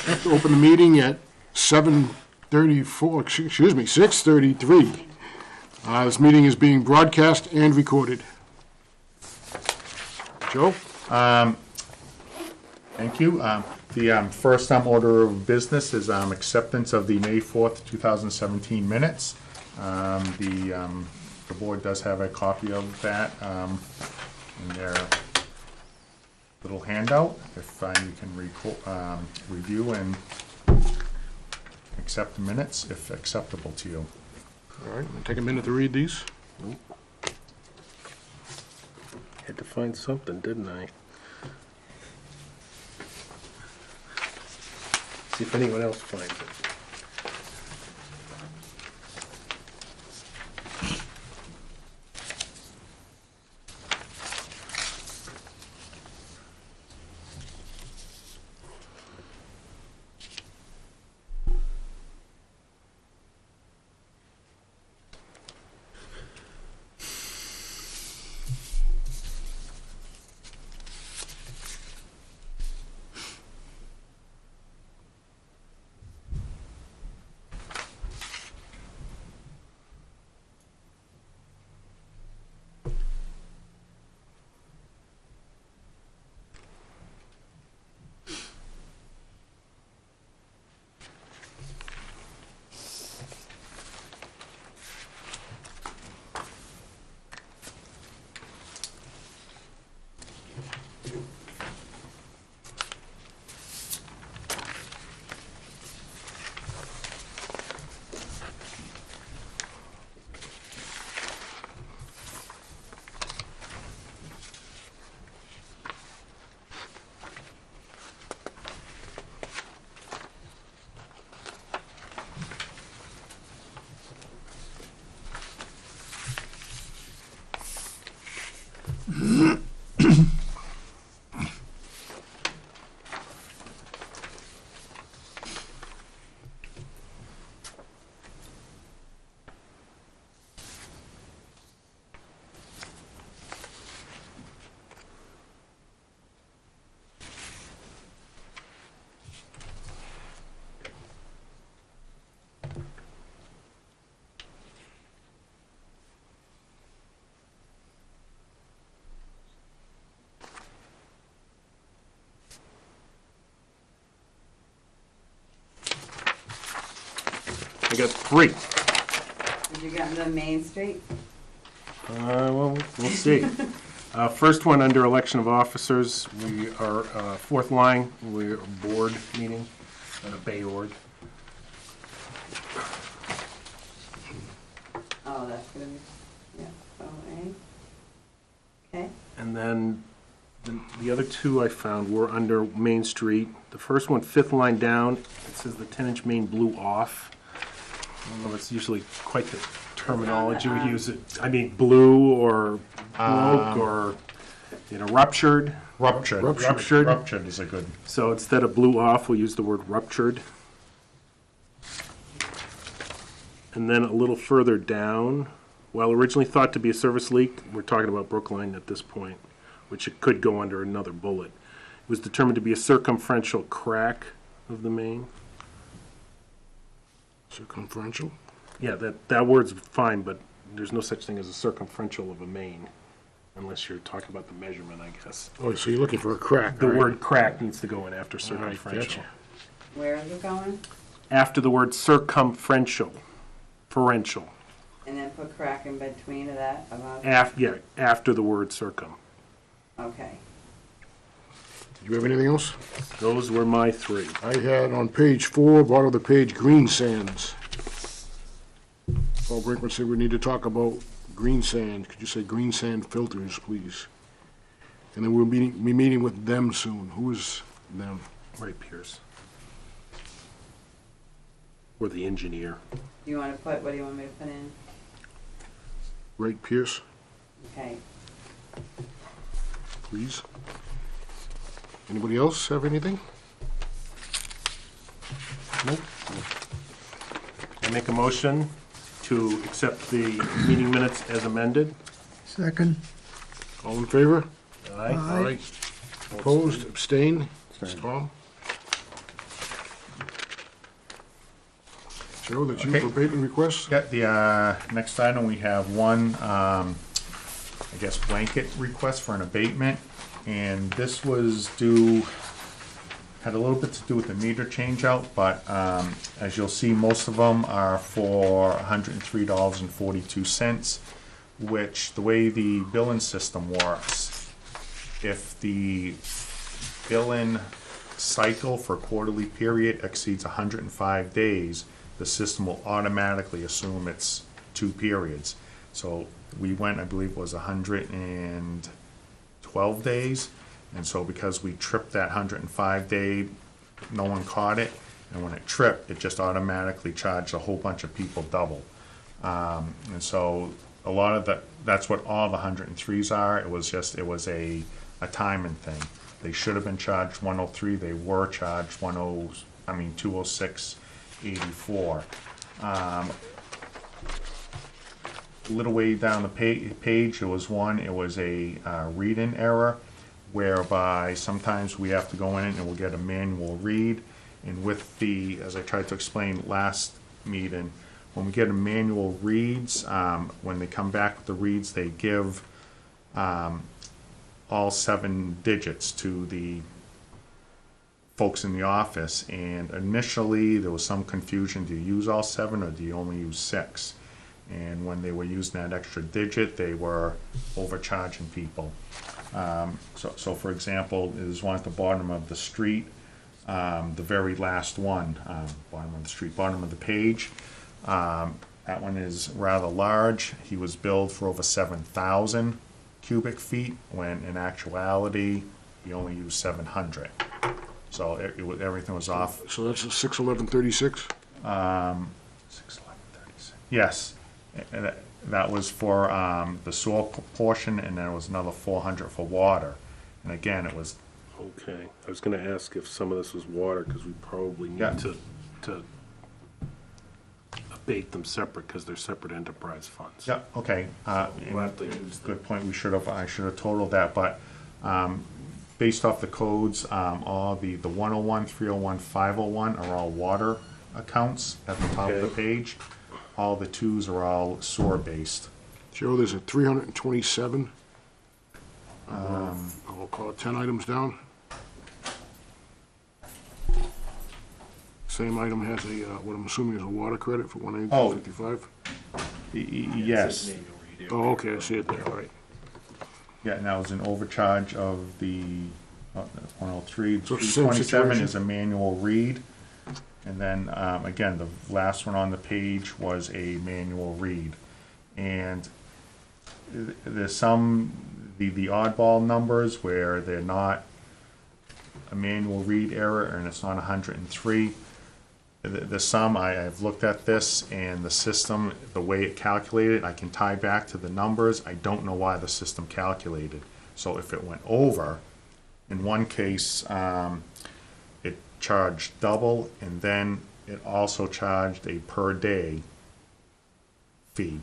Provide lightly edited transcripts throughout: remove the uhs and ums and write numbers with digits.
Open the meeting at 7:34, excuse me, 6:33. This meeting is being broadcast and recorded. Joe? Thank you. The first order of business is acceptance of the May 4th, 2017 minutes. The board does have a copy of that in their little handout. If you can review and accept the minutes, if acceptable to you. All right, take a minute to read these. Had to find something, didn't I? See if anyone else finds it. I got 3. Did you get into Main Street? Well, we'll see. First one, under election of officers, we are, fourth line, we're a board meeting, at a Bay org. Oh, that's gonna be, yeah, okay. And then the other 2 I found were under Main Street. The first one, 5th line down, it says the 10-inch main blew off. I don't know if it's usually quite the terminology we use. I mean, blew or broke or, ruptured. Ruptured is a good. So instead of blew off, we'll use the word ruptured. And then a little further down, while originally thought to be a service leak, we're talking about Brookline at this point, which it could go under another bullet. It was determined to be a circumferential crack of the main. Circumferential? Yeah, that word's fine, but there's no such thing as a circumferential of a main, unless you're talking about the measurement, I guess. Oh, so you're looking for a crack, The right? word crack needs to go in after All right, circumferential. gotcha. Where is it going? After the word circumferential, ferential. And then put crack in between of that, about, After the word circum. okay. Do you have anything else? Those were my 3. I had on page 4, bottom of the page, green sands. Paul Brinkman said we need to talk about green sand. Could you say green sand filters, please? And then we'll be meeting with them soon. Who is them? Right, Pierce. Or the engineer. You wanna put, what do you want me to put in? Ray Pierce, Okay. please. Anybody else have anything? Nope. I make a motion to accept the meeting minutes as amended. Second. All in favor? Aye. Aye. Opposed, abstained? Tom? Joe, that's you Okay. for abatement requests? Yeah, the next item, we have one, I guess, blanket request for an abatement. And this was due, had a little bit to do with the meter change out, but as you'll see, most of them are for $103.42, which the way the billing system works, if the billing cycle for a quarterly period exceeds 105 days, the system will automatically assume it's 2 periods. So we went, I believe it was 112 days, and so because we tripped that 105 day, no one caught it, and when it tripped, it just automatically charged a whole bunch of people double. And so a lot of that's what all the 103s are. It was a timing thing. They should have been charged 103. They were charged 206.84. A little way down the page, there was one. It was a read-in error, whereby sometimes we have to go in and we'll get a manual read. And with the, as I tried to explain last meeting, when we get a manual reads, when they come back with the reads, they give all 7 digits to the folks in the office, and initially there was some confusion. Do you use all 7 or do you only use 6? And when they were using that extra digit, they were overcharging people. So for example, there's one at the bottom of the street, the very last one, bottom of the street, bottom of the page. That one is rather large. He was billed for over 7,000 cubic feet, when in actuality he only used 700. So everything was off. So that's a 61136? 61136. Yes, and that was for the sewer portion, and then it was another 400 for water. And again, it was. Okay, I was gonna ask if some of this was water, because we probably Yeah. need to abate them separate, because they're separate enterprise funds. Yeah. Okay. We'll have to use Good point. I should have totaled that, but based off the codes, all the 101, 301, 501 are all water accounts at the top of the Okay. page. All the 2s are all sewer based. Joe, there's a 327. I'll call it 10 items down. Same item has a, what I'm assuming is a water credit for 182.55. Yes. Oh, okay, I see it there, all right. Yeah, and that was an overcharge of the 103. So it's the same 227 situation? is a manual read. And then, again, the last one on the page was a manual read. And there's some, the oddball numbers where they're not a manual read error and it's not 103. The sum, I've looked at this, and the system, the way it calculated, I can tie back to the numbers. I don't know why the system calculated. So if it went over, in one case, it charged double, and then it also charged a per day fee,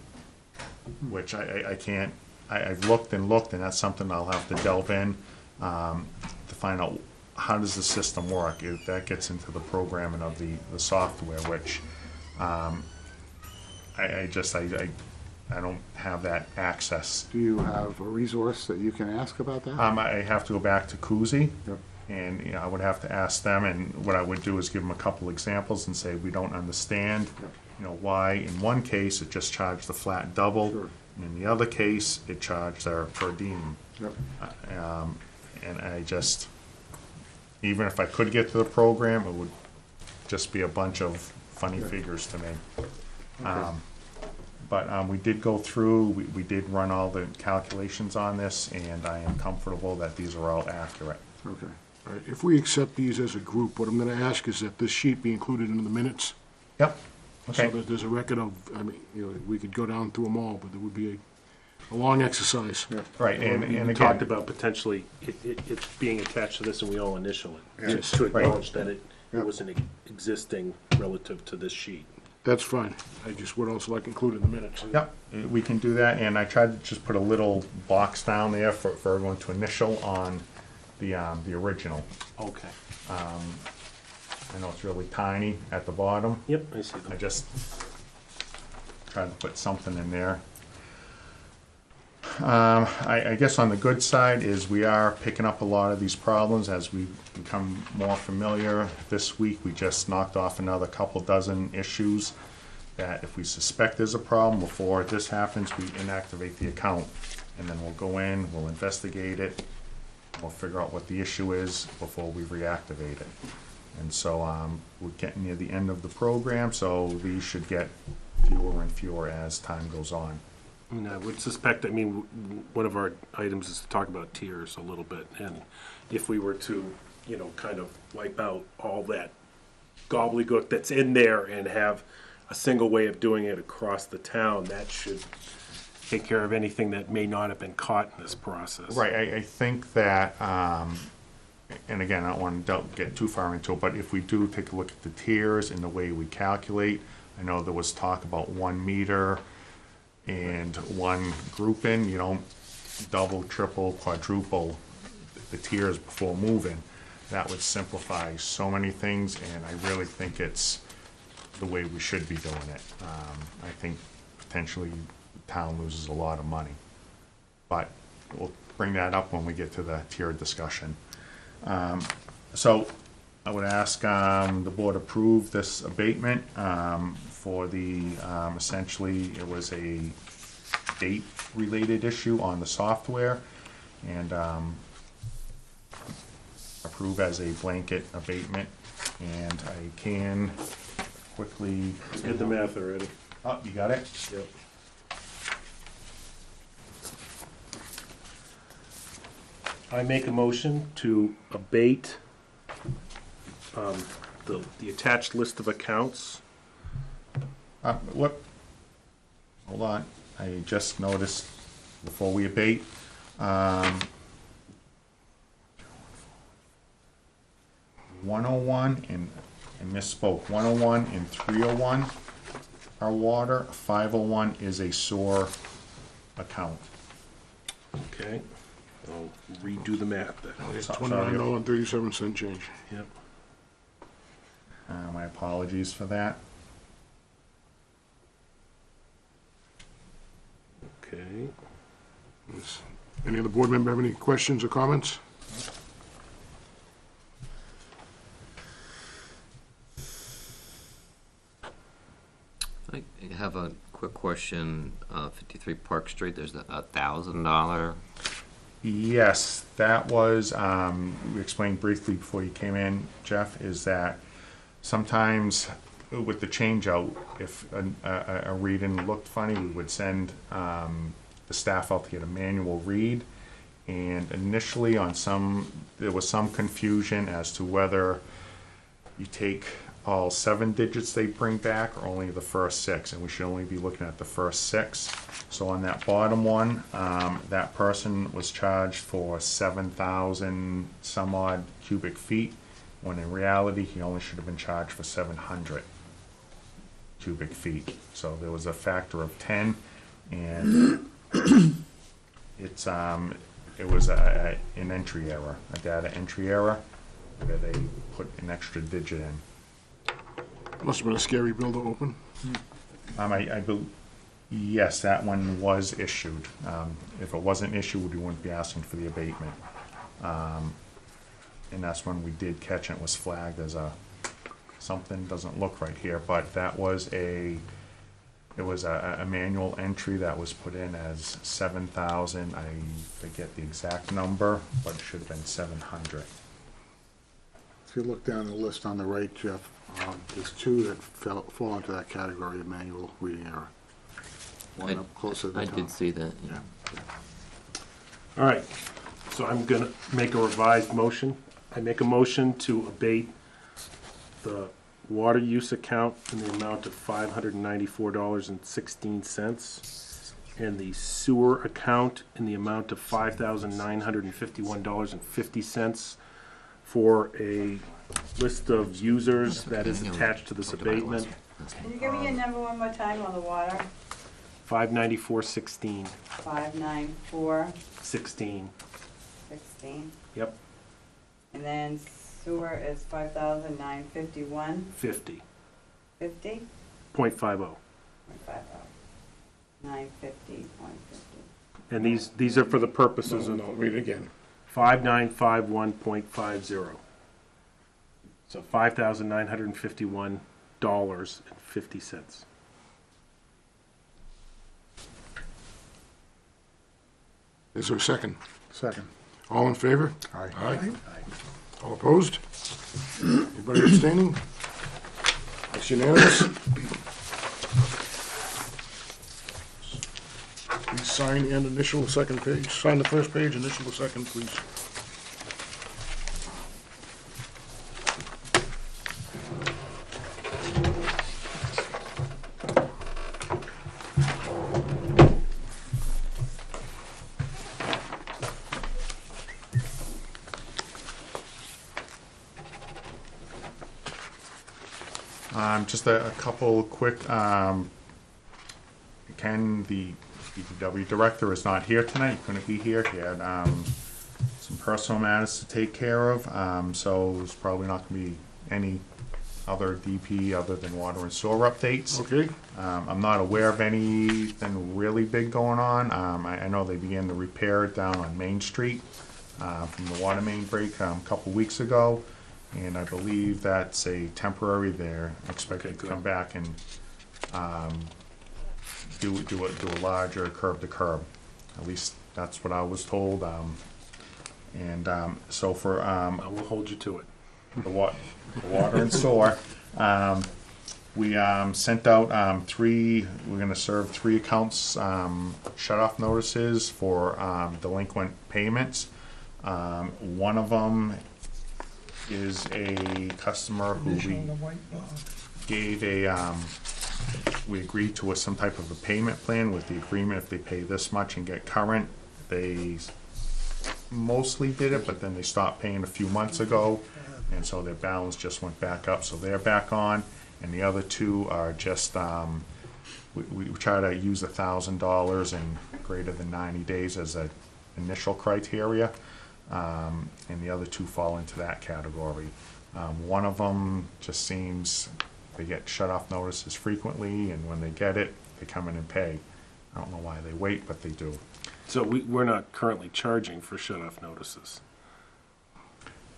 which I can't, I've looked, and that's something I'll have to delve in to find out how does the system work. That gets into the programming of the software, which I don't have that access. Do you have a resource that you can ask about that? I have to go back to Kuzi, Yep. and I would have to ask them, and what I would do is give them a couple examples and say, we don't understand, why in one case it just charged the flat double, Sure. and in the other case it charged their per diem. Yep. And I just, even if I could get to the program, it would just be a bunch of funny figures to me. But we did go through, we did run all the calculations on this, and I am comfortable that these are all accurate. Okay. All right, if we accept these as a group, what I'm gonna ask is that this sheet be included in the minutes. Yep. So Okay. that there's a record of, we could go down through them all, but it would be a long exercise. Right, and We talked again, about potentially it being attached to this, and we all initial it, Yes. to Right. acknowledge that it wasn't existing relative to this sheet. That's fine. I just would also like included in the minutes. yep, we can do that, and I tried to just put a little box down there for everyone to initial on the original. Okay. I know it's really tiny at the bottom. Yep, I see I them. just tried to put something in there. I guess on the good side is we are picking up a lot of these problems as we become more familiar. This week, we just knocked off another couple dozen issues that if we suspect there's a problem before this happens, we inactivate the account. And then we'll go in, we'll investigate it, we'll figure out what the issue is before we reactivate it. And so we're getting near the end of the program, so these should get fewer and fewer as time goes on. I mean, I would suspect, one of our items is to talk about tiers a little bit, and if we were to, kind of wipe out all that gobbledygook that's in there and have a single way of doing it across the town, that should take care of anything that may not have been caught in this process. Right, I think that, and again, I don't want to get too far into it, but if we do take a look at the tiers and the way we calculate, I know there was talk about 1 meter and one grouping. You don't double, triple, quadruple the tiers before moving. That would simplify so many things, and I really think it's the way we should be doing it. I think potentially the town loses a lot of money, but we'll bring that up when we get to the tier discussion. So I would ask the board approve this abatement for the, essentially, it was a date-related issue on the software, and approve as a blanket abatement. And I can quickly... Did the math already. Oh, you got it? Yep. I make a motion to abate the attached list of accounts. What? Hold on. I just noticed before we abate. 101 and I misspoke. 101 and 301 are water. 501 is a sewer account. Okay. I'll redo the math then. $29.37 change. Yep. My apologies for that. Okay. Any other board member have any questions or comments? I have a quick question. 53 Park Street, there's a $1,000. Yes, that was, we explained briefly before you came in, Jeff, is that sometimes with the change out, if a reading looked funny, we would send the staff out to get a manual read. And initially on there was some confusion as to whether you take all 7 digits they bring back or only the first 6, and we should only be looking at the first 6. So on that bottom one, that person was charged for 7,000 some odd cubic feet, when in reality he only should have been charged for 700 cubic feet. So there was a factor of 10, and it was an entry error, a data entry error, where they put an extra digit in. Must have been a scary bill to open. Yes, that one was issued. If it wasn't issued, we wouldn't be asking for the abatement. And that's when we did catch it. It was flagged as something doesn't look right here, but that was a manual entry that was put in as 7,000. I forget the exact number, but it should have been 700. If you look down the list on the right, Jeff, there's 2 that fall into that category of manual reading error. One up closer to the I top. did see that. Yeah. All right. So I'm going to make a revised motion. I make a motion to abate the water use account in the amount of $594.16 and the sewer account in the amount of $5,951.50 for a list of users that is attached to this abatement. Can you give me your number one more time on the water? 594.16. 59416. 16. Yep. And then sewer is 5,951, 50, 50, .50. 950.50. And these are for the purposes of I'll read it again. 5951.50. So $5,951.50. Is there a second? Second. All in favor? Aye. Aye. All opposed? Anybody abstaining? That's unanimous. Please sign and initial the second page. Sign the first page, initial the second, please. Just a couple quick, Ken, the BPW director, is not here tonight, couldn't be here, he had, some personal matters to take care of, so there's probably not gonna be any other DP other than water and sewer updates. Okay? I'm not aware of anything really big going on. I know they began the repair down on Main Street from the water main break a couple weeks ago, and I believe that's a temporary. They're expected to come back and do a larger curb to curb. At least that's what I was told. So for I will hold you to it. the water and sewer. We sent out we're gonna serve 3 accounts shut-off notices for delinquent payments. One of them is a customer who we gave we agreed to some type of a payment plan with the agreement if they pay this much and get current, they mostly did it, but then they stopped paying a few months ago, and so their balance just went back up, so they're back on. And the other 2 are just, we try to use $1,000 in greater than 90 days as an initial criteria, and the other 2 fall into that category. One of them just seems, they get shut-off notices frequently, and when they get it, they come in and pay. I don't know why they wait, but they do. So we're not currently charging for shut-off notices.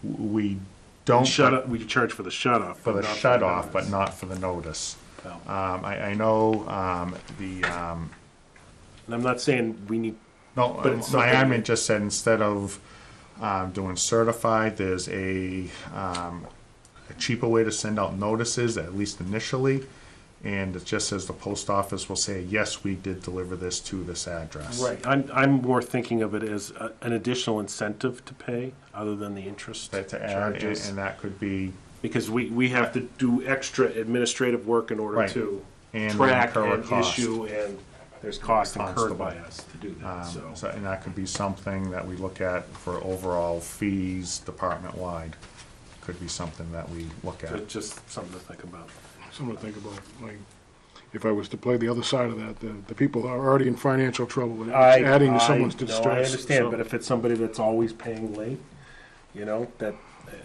We don't. We charge for the shut-off. For but the not shut-off, but notice. not for the notice. Oh. I know And I'm not saying we need, no, But it's my something- admin just said instead of doing certified, there's a cheaper way to send out notices, at least initially. And it just says the post office will say, yes, we did deliver this to this address. right, I'm more thinking of it as an additional incentive to pay, other than the interest That to add, charges. and that could be, Because we have to do extra administrative work in order Right. to and track incur a and cost. issue, and there's cost incurred by Constable. us to do that, so. And that could be something that we look at for overall fees department-wide. Could be something that we look at. Just something to think about. Something to think about. Like, if I was to play the other side of that, the people are already in financial trouble. It's adding to someone's distress. No, I understand, so- but if it's somebody that's always paying late, that,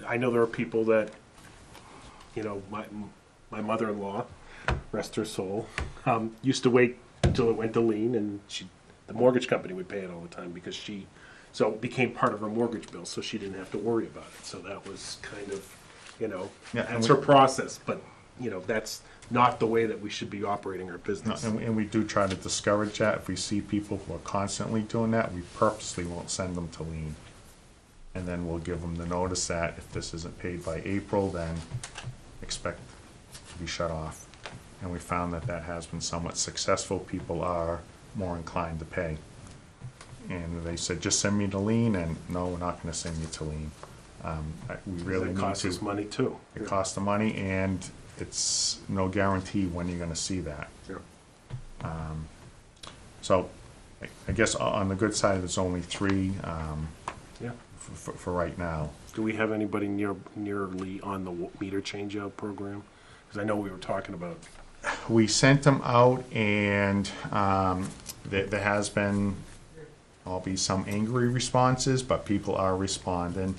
I know there are people that, my mother-in-law, rest her soul, used to wait until it went to lien, and the mortgage company would pay it all the time because so it became part of her mortgage bill, so she didn't have to worry about it. So that was kind of, Yeah, and that's we- her process, but, that's not the way that we should be operating our No, business. and we do try to discourage that. If we see people who are constantly doing that, we purposely won't send them to lien. And then we'll give them the notice that if this isn't paid by April, then expect to be shut off. And we found that that has been somewhat successful. People are more inclined to pay. And they said, just send me to lien, and no, we're not gonna send you to lien. We really It need costs us to. money too. It costs the money, and it's no guarantee when you're gonna see that. Yeah. So, I guess on the good side, there's only 3 Yeah. for right now. Do we have anybody nearly on the meter changeout program? Because I know we were talking about, We sent them out, and there has been, some angry responses, but people are responding.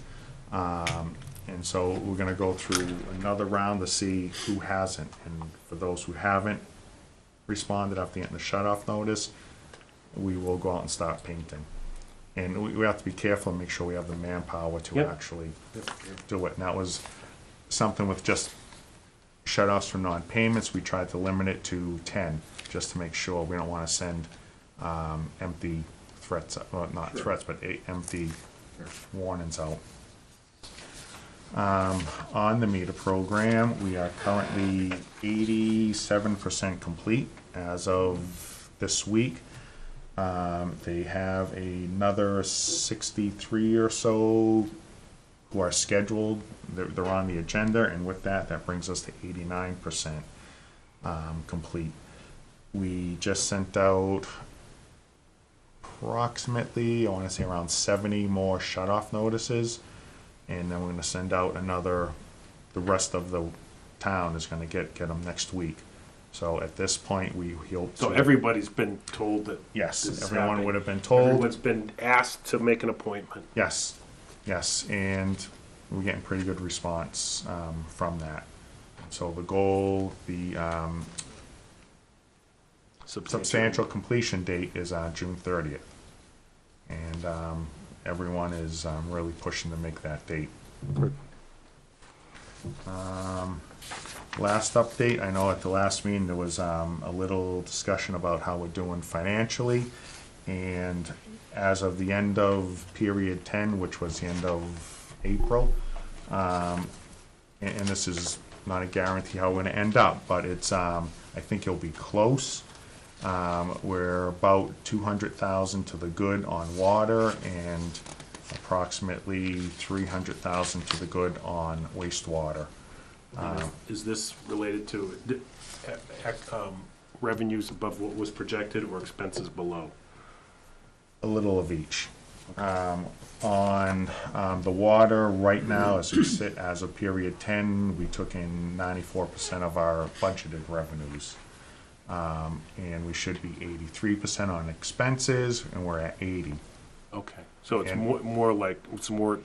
And so we're gonna go through another round to see who hasn't. And for those who haven't responded after getting the shut-off notice, we will go out and start painting. And we have to be careful and make sure we have the manpower to Yep. actually do it. And that was something with just shut-offs for non-payments. We tried to limit it to 10, just to make sure. We don't want to send empty threats, well, not threats, but empty warnings out. On the meter program, we are currently 87% complete as of this week. They have another 63 or so who are scheduled. They're on the agenda, and with that, that brings us to 89% complete. We just sent out approximately, I want to say around 70 more shut-off notices, and then we're going to send out another, the rest of the town is going to get them next week. So at this point, we hope to. So everybody's been told that. Yes, this is everyone happening. would have been told. Everyone's been asked to make an appointment. Yes, yes, and we're getting pretty good response from that. So the goal, the substantial completion date is on June 30th. And everyone is really pushing to make that date. Last update, I know at the last meeting there was a little discussion about how we're doing financially. And as of the end of period 10, which was the end of April, and this is not a guarantee how we're going to end up, but it's I think it'll be close. We're about 200,000 to the good on water and approximately 300,000 to the good on wastewater. Is this related to revenues above what was projected or expenses below? A little of each. On the water, right now, as we sit as of period 10, we took in 94% of our budgeted revenues. And we should be 83% on expenses, and we're at 80. Okay, so it's And- more like, it's more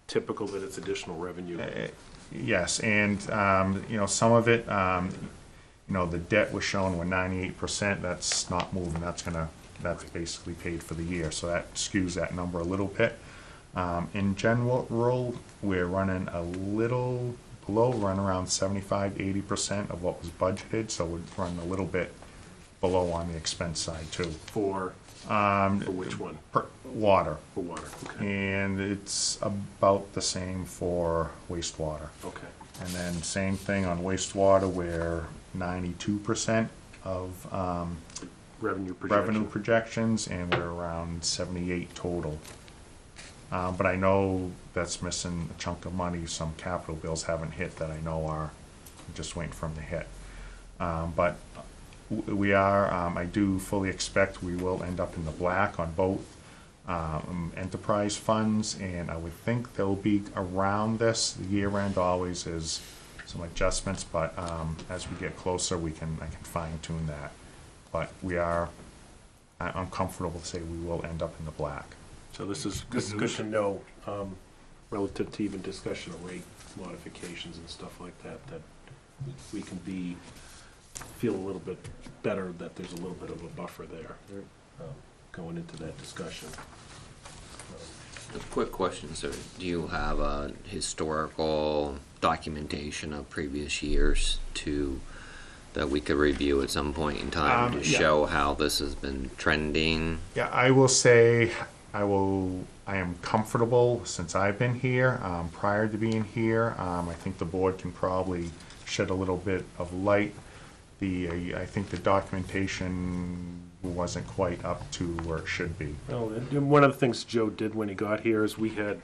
typical that it's additional revenue. Yes, and, some of it, the debt was shown with 98%, that's not moving, that's basically paid for the year, so that skews that number a little bit. In general, we're running a little below, run around 75–80% of what was budgeted, so we're running a little bit below on the expense side too. For which one? Water. For water, okay, And it's about the same for wastewater. okay. And then same thing on wastewater, where 92% of Revenue projection. revenue projections, and we're around 78 total. But I know that's missing a chunk of money. Some capital bills haven't hit that I know are just waiting for them to hit. But we are, I do fully expect we will end up in the black on both enterprise funds, and I would think they'll be around this. The year end always is some adjustments, but as we get closer, I can fine tune that. But I'm comfortable to say we will end up in the black. So this is good to know, relative to even discussion of rate modifications and stuff like that, that we can feel a little bit better that there's a little bit of a buffer there going into that discussion. A quick question, sir. Do you have a historical documentation of previous years that we could review at some point in time to Yeah. show how this has been trending? Yeah, I will say, I am comfortable since I've been here. Prior to being here, I think the board can probably shed a little bit of light. I think the documentation wasn't quite up to where it should be. Well, and one of the things Joe did when he got here is we were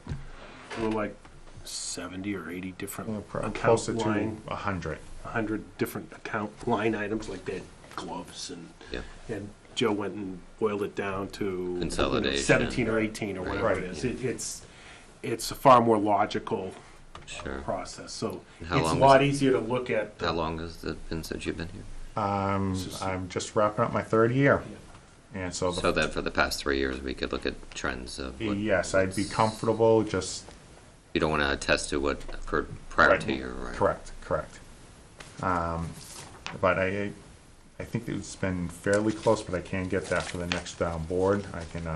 like 70 or 80 different account Closer to line, 100. 100 different account line items, like they had gloves Yeah. and Joe went and boiled it down to Consolidation. 17 or 18 or whatever Right. it is. It's a far more logical Sure. process. So How it's a long lot easier to look at. How long has it been since you've been here? I'm just wrapping up my third year. And so, So that for the past 3 years, we could look at trends of what. yes, I'd be comfortable just You don't want to attest to what occurred prior Right. to your, right? Correct. But I think it's been fairly close, but I can't get that for the next board. I can,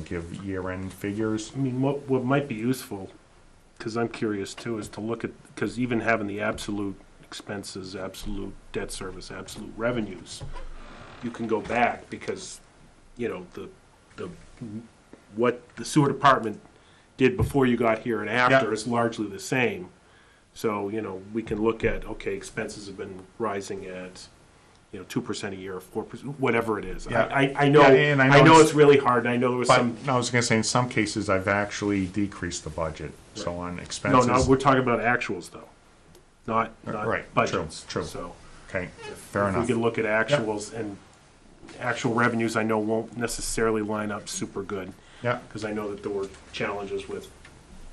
give year-end figures. I mean, what might be useful, because I'm curious too, is to look at, because even having the absolute expenses, absolute debt service, absolute revenues, you can go back because, what the sewer department did before you got here and after Yeah. is largely the same. So, we can look at, okay, expenses have been rising at, 2% a year, 4%, whatever it is. Yeah. I know, Yeah, and I I know know it's- it's really hard, and I know there was But some, I was gonna say, in some cases, I've actually decreased the budget, so on no, expenses. we're talking about actuals though, not Right, true, budgets. true. So Okay, fair if we enough. can look at actuals, and actual revenues I know won't necessarily line up super good, Yeah, because I know that there were challenges with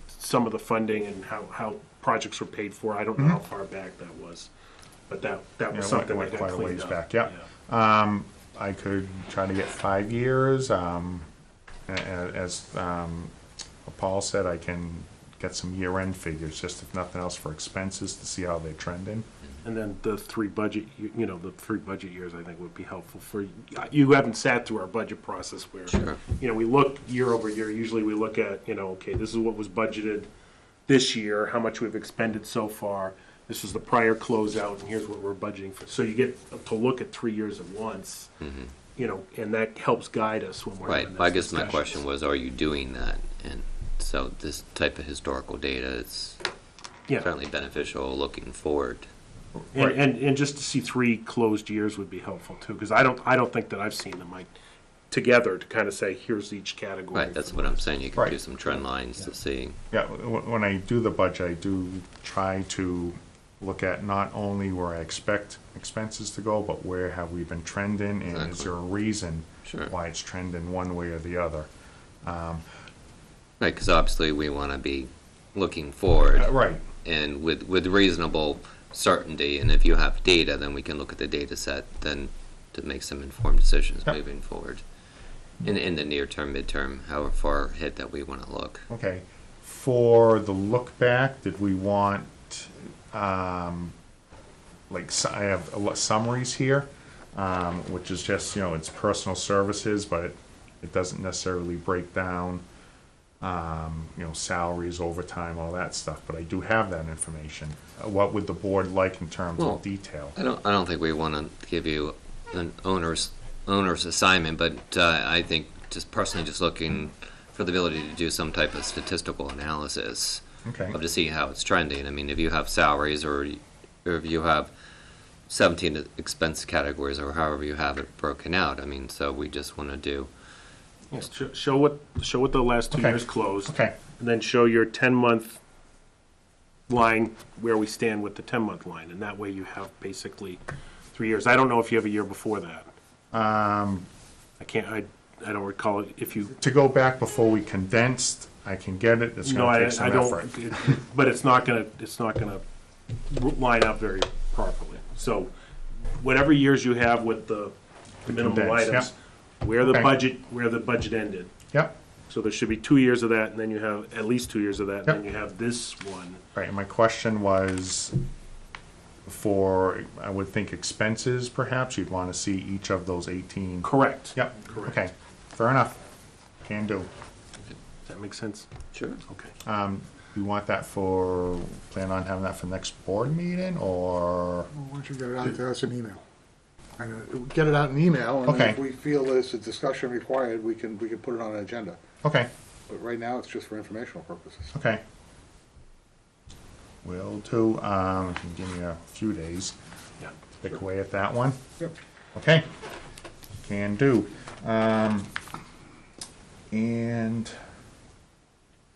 some of the funding and how projects were paid for. I don't know how far back that was, but that Yeah, was it something went that got quite a cleaned ways up. back, yeah. I could try to get 5 years. As Paul said, I can get some year-end figures, just if nothing else for expenses, to see how they're trending. And then the three budget years, I think would be helpful for, you haven't sat through our budget process where, Sure. we look year over year, usually we look at, okay, this is what was budgeted this year, how much we've expended so far, this is the prior closeout, and here's what we're budgeting for. So you get to look at 3 years at once, and that helps guide us when we're Right, having well, I those guess my question discussions. was, are you doing that? And so this type of historical data is Yeah, certainly beneficial looking forward. and just to see 3 closed years would be helpful too, because I don't think that I've seen them, together to kind of say, here's each category. Right, that's for what I'm this. saying, you can do Right. some trend lines to see. Yeah, when I do the budget, I do try to look at not only where I expect expenses to go, but where have we been trending, and is Exactly. there a reason Sure. why it's trending one way or the other? Right, because obviously we want to be looking forward Right, and with reasonable certainty, and if you have data, then we can look at the data set then to make some informed decisions Yep. moving forward. In the near term, midterm, however far ahead that we want to look. okay. For the look back, did we want, I have summaries here, which is just, it's personal services, but it doesn't necessarily break down, salaries, overtime, all that stuff, but I do have that information. What would the board like in terms Well, of detail? I don't think we want to give you an owner's assignment, but I think just personally just looking for the ability to do some type of statistical analysis Okay, of to see how it's trending. I mean, if you have salaries or if you have 17 expense categories or however you have it broken out, I mean, so we just want to do, Yes, show what the last 2 Okay. years closed. okay, And then show your 10-month line where we stand with the 10-month line, and that way you have basically 3 years. I don't know if you have a year before that. I don't recall it if you, to go back before we condensed, I can get it, it's no, gonna I take some don't, effort. but it's not gonna line up very properly. So whatever years you have with the minimal Condensed, items, where the Okay. budget ended. Yep, So there should be 2 years of that, and then you have at least 2 years of that, and then Yep. you have this one. right, and my question was for, I would think expenses perhaps, you'd wanna see each of those 18. Correct. Yep, Correct. okay, fair enough, can do. Does that make sense? sure. Okay. You want that plan on having that for next board meeting, or? Well, why don't you get it out to us in email? Get it out in email, and then Okay. if we feel there's a discussion required, we can put it on an agenda. Okay, But right now, it's just for informational purposes. okay. Will do, you can give me a few days, Yeah. pick away at that one. Yep. Okay, can do. And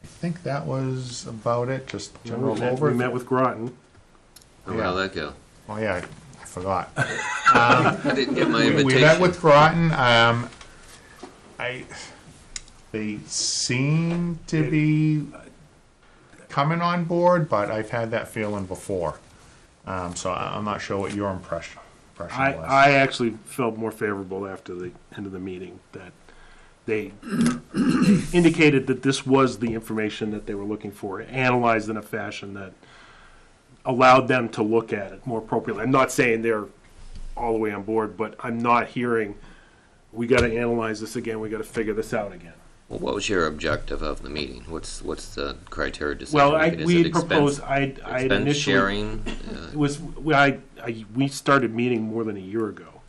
I think that was about it, just general We over. met with Groton. Oh, how'd that go? Oh, yeah, I forgot. I didn't get my We invitation. met with Groton, they seem to be coming on board, but I've had that feeling before. So I'm not sure what your impression was. I actually felt more favorable after the end of the meeting, that they indicated that this was the information that they were looking for, analyzed in a fashion that allowed them to look at it more appropriately. I'm not saying they're all the way on board, but I'm not hearing, we got to analyze this again, we got to figure this out again. Well, what was your objective of the meeting? What's the criteria decision? Well, making? Is we it had proposed, I'd expense initially. sharing? It was, we started meeting more than a year ago,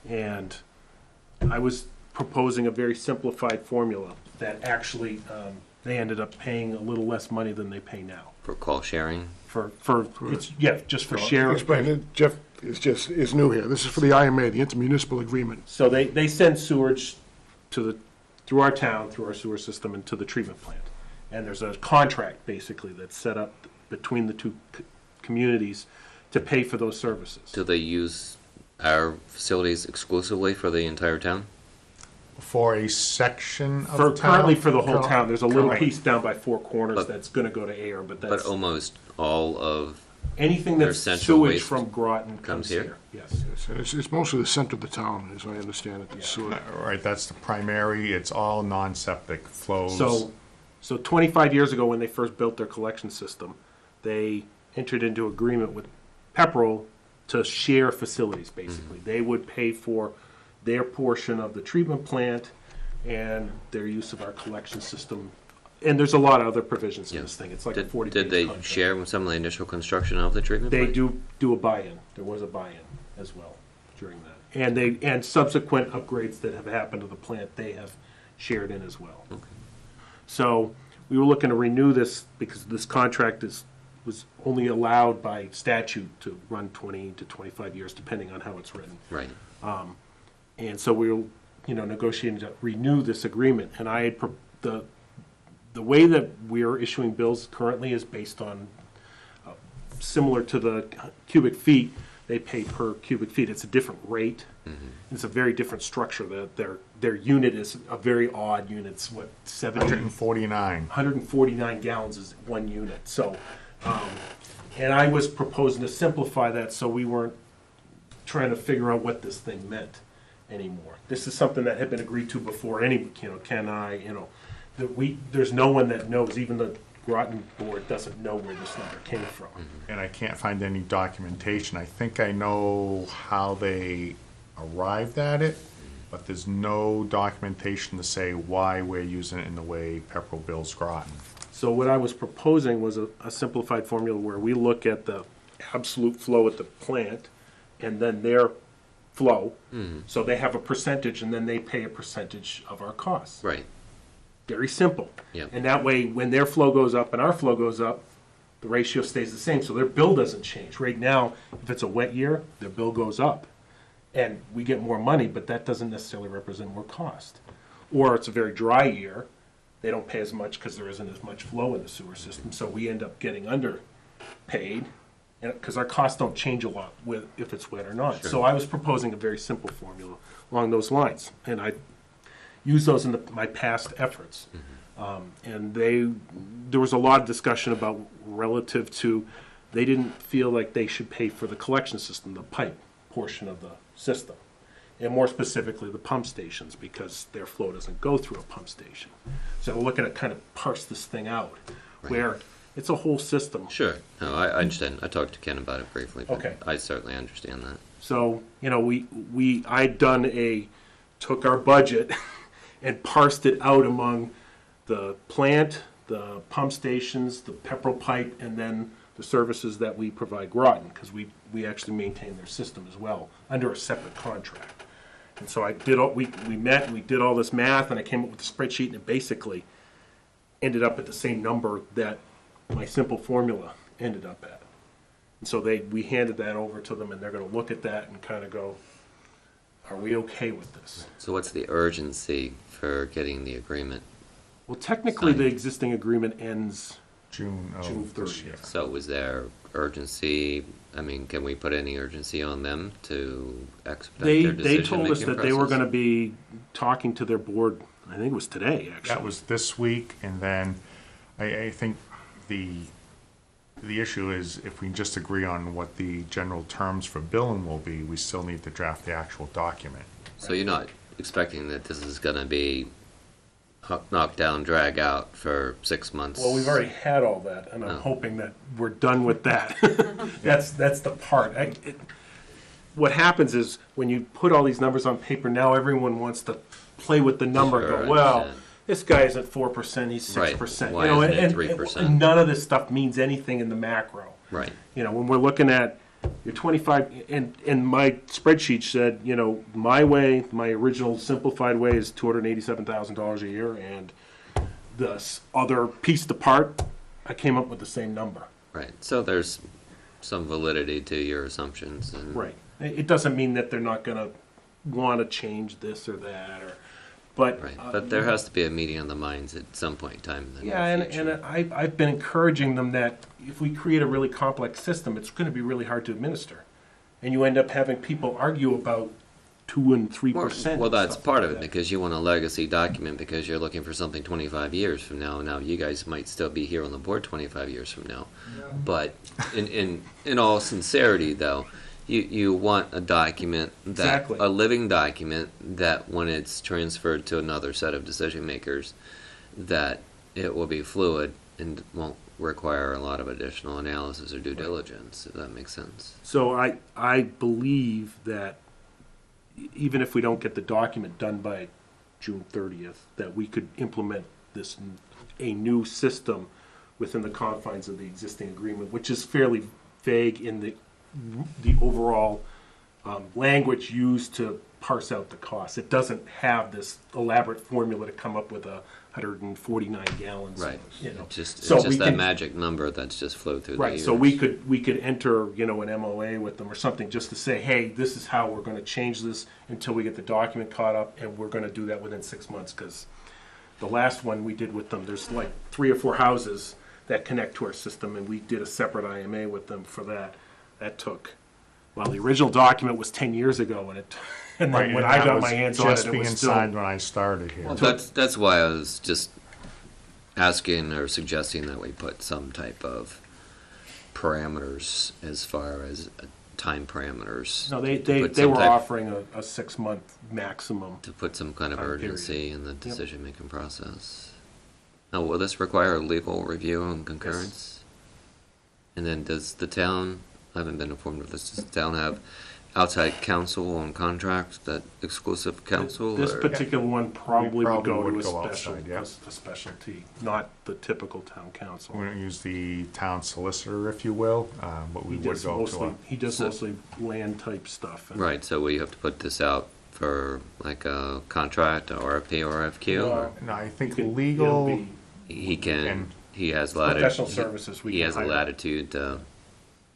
and I was proposing a very simplified formula that actually, they ended up paying a little less money than they pay now. For call sharing? Just for sharing. Explain it, Jeff is new here. This is for the IMA, the intermunicipal agreement. So they send sewage through our town, through our sewer system, and to the treatment plant. And there's a contract, basically, that's set up between the two communities to pay for those services. Do they use our facilities exclusively for the entire town? For a section of the town? Currently for the whole town, there's a little Correct. piece down by Four Corners But- that's gonna go to air, but But that's, almost all of, anything their that's central sewage waste from Groton comes comes here? here, yes. It's mostly the center of the town, as I understand it, the Yeah. sewer. Right, that's the primary, it's all non-septic flows. So 25 years ago, when they first built their collection system, they entered into agreement with Pepperell to share facilities, basically. They would pay for their portion of the treatment plant and their use of our collection system. And there's a lot of other provisions in Yeah. this thing. It's like a did 40-page did they contract. share with some of the initial construction of the treatment They plant? do a buy-in. There was a buy-in as well during that. And subsequent upgrades that have happened to the plant, they have shared in as well. Okay. So we were looking to renew this because this contract was only allowed by statute to run 20 to 25 years, depending on how it's written. Right. And so we were, negotiating to renew this agreement. And I had, the way that we're issuing bills currently is based on, similar to the cubic feet, they pay per cubic feet. It's a different rate. It's a very different structure. Their unit is a very odd unit. It's what, 149. 149 gallons is one unit. So, and I was proposing to simplify that so we weren't trying to figure out what this thing meant anymore. This is something that had been agreed to before. There's no one that knows. Even the Groton board doesn't know where this number came from. And I can't find any documentation. I think I know how they arrived at it, but there's no documentation to say why we're using it in the way Pepperell bills Groton. So what I was proposing was a simplified formula where we look at the absolute flow at the plant and then their flow. So they have a percentage and then they pay a percentage of our costs. Right. Very simple. Yeah. And that way, when their flow goes up and our flow goes up, the ratio stays the same, so their bill doesn't change. Right now, if it's a wet year, their bill goes up. And we get more money, but that doesn't necessarily represent more cost. Or it's a very dry year, they don't pay as much because there isn't as much flow in the sewer system, so we end up getting underpaid, because our costs don't change a lot if it's wet or not. Sure. So I was proposing a very simple formula along those lines, and I used those in my past efforts. And there was a lot of discussion about relative to, they didn't feel like they should pay for the collection system, the pipe portion of the system. And more specifically, the pump stations, because their flow doesn't go through a pump station. So we're looking to kind of parse this thing out, where it's a whole system. Sure. No, I understand. I talked to Ken about it briefly, but Okay. I certainly understand that. So, took our budget and parsed it out among the plant, the pump stations, the Pepperell pipe, and then the services that we provide Groton, because we actually maintain their system as well, under a separate contract. And so we met, and we did all this math, and I came up with a spreadsheet, and it basically ended up at the same number that my simple formula ended up at. And so we handed that over to them, and they're gonna look at that and kind of go, are we okay with this? So what's the urgency for getting the agreement? Well, technically, the Signed. existing agreement ends June June of this 30th. year. So was there urgency? I mean, can we put any urgency on them to expedite their They told us decision-making that they were process? gonna be talking to their board, I think it was today, actually. That was this week, and then I think the issue is if we just agree on what the general terms for billing will be, we still need to draft the actual document. So you're not expecting that this is gonna be knock down, drag out for 6 months. Well, we've already had all that, and I'm Oh. hoping that we're done with that. That's the part. What happens is, when you put all these numbers on paper, now everyone wants to play with the number, Sure, I go, well, understand. this guy isn't 4%, he's Right. 6%. Why You know, isn't it and 3%? none of this stuff means anything in the macro. Right. You know, when we're looking at your 25, and my spreadsheet said, you know, my way, my original simplified way is $287,000 a year, and this other piece apart, I came up with the same number. Right. So there's some validity to your assumptions. And Right. It doesn't mean that they're not gonna wanna change this or that, or, but. Right. But there has to be a meeting of the minds at some point in time in the Yeah, near and future. I've been encouraging them that if we create a really complex system, it's gonna be really hard to administer. And you end up having people argue about 2 and 3%. Well, and that's stuff part like of it, that. because you want a legacy document, because you're looking for something 25 years from now. Now, you guys might still be here on the board 25 years from now. But in all sincerity, though, you want a document that, Exactly. a living document, that when it's transferred to another set of decision makers, that it will be fluid and won't require a lot of additional analysis or due diligence, if that makes sense. So I believe that even if we don't get the document done by June 30th, that we could implement a new system within the confines of the existing agreement, which is fairly vague in the overall language used to parse out the costs. It doesn't have this elaborate formula to come up with 149 gallons. Right. You know. It's just So we that can- magic number that's just flowed through the Right, years. so we could enter, you know, an MOA with them or something, just to say, hey, this is how we're gonna change this until we get the document caught up, and we're gonna do that within 6 months, because the last one we did with them, there's like 3 or 4 houses that connect to our system, and we did a separate IMA with them for that. That took, well, the original document was 10 years ago, and Right, then when and I that got was my hands on it, just it being was still. signed when I started here. Well, that's why I was just asking or suggesting that we put some type of parameters as far as time parameters. No, they Put they some were type- offering a 6-month maximum. To put some kind of Time period. urgency in the decision-making process. Now, will this require legal review and concurrence? And then does the town, I haven't been informed of this, does the town have outside counsel on contract, that exclusive counsel? This or- particular one probably would probably go would to go a special, outside, yeah. a specialty, not the typical town We council. don't use the town solicitor, if you will, but we He would does go to mostly, a. he does So- mostly land type stuff. and- Right, so we have to put this out for like a contract, a RFP or RFQ? or No, I think It'll legal, be He can, and- he has Professional latitude, services we he can has a hire. latitude to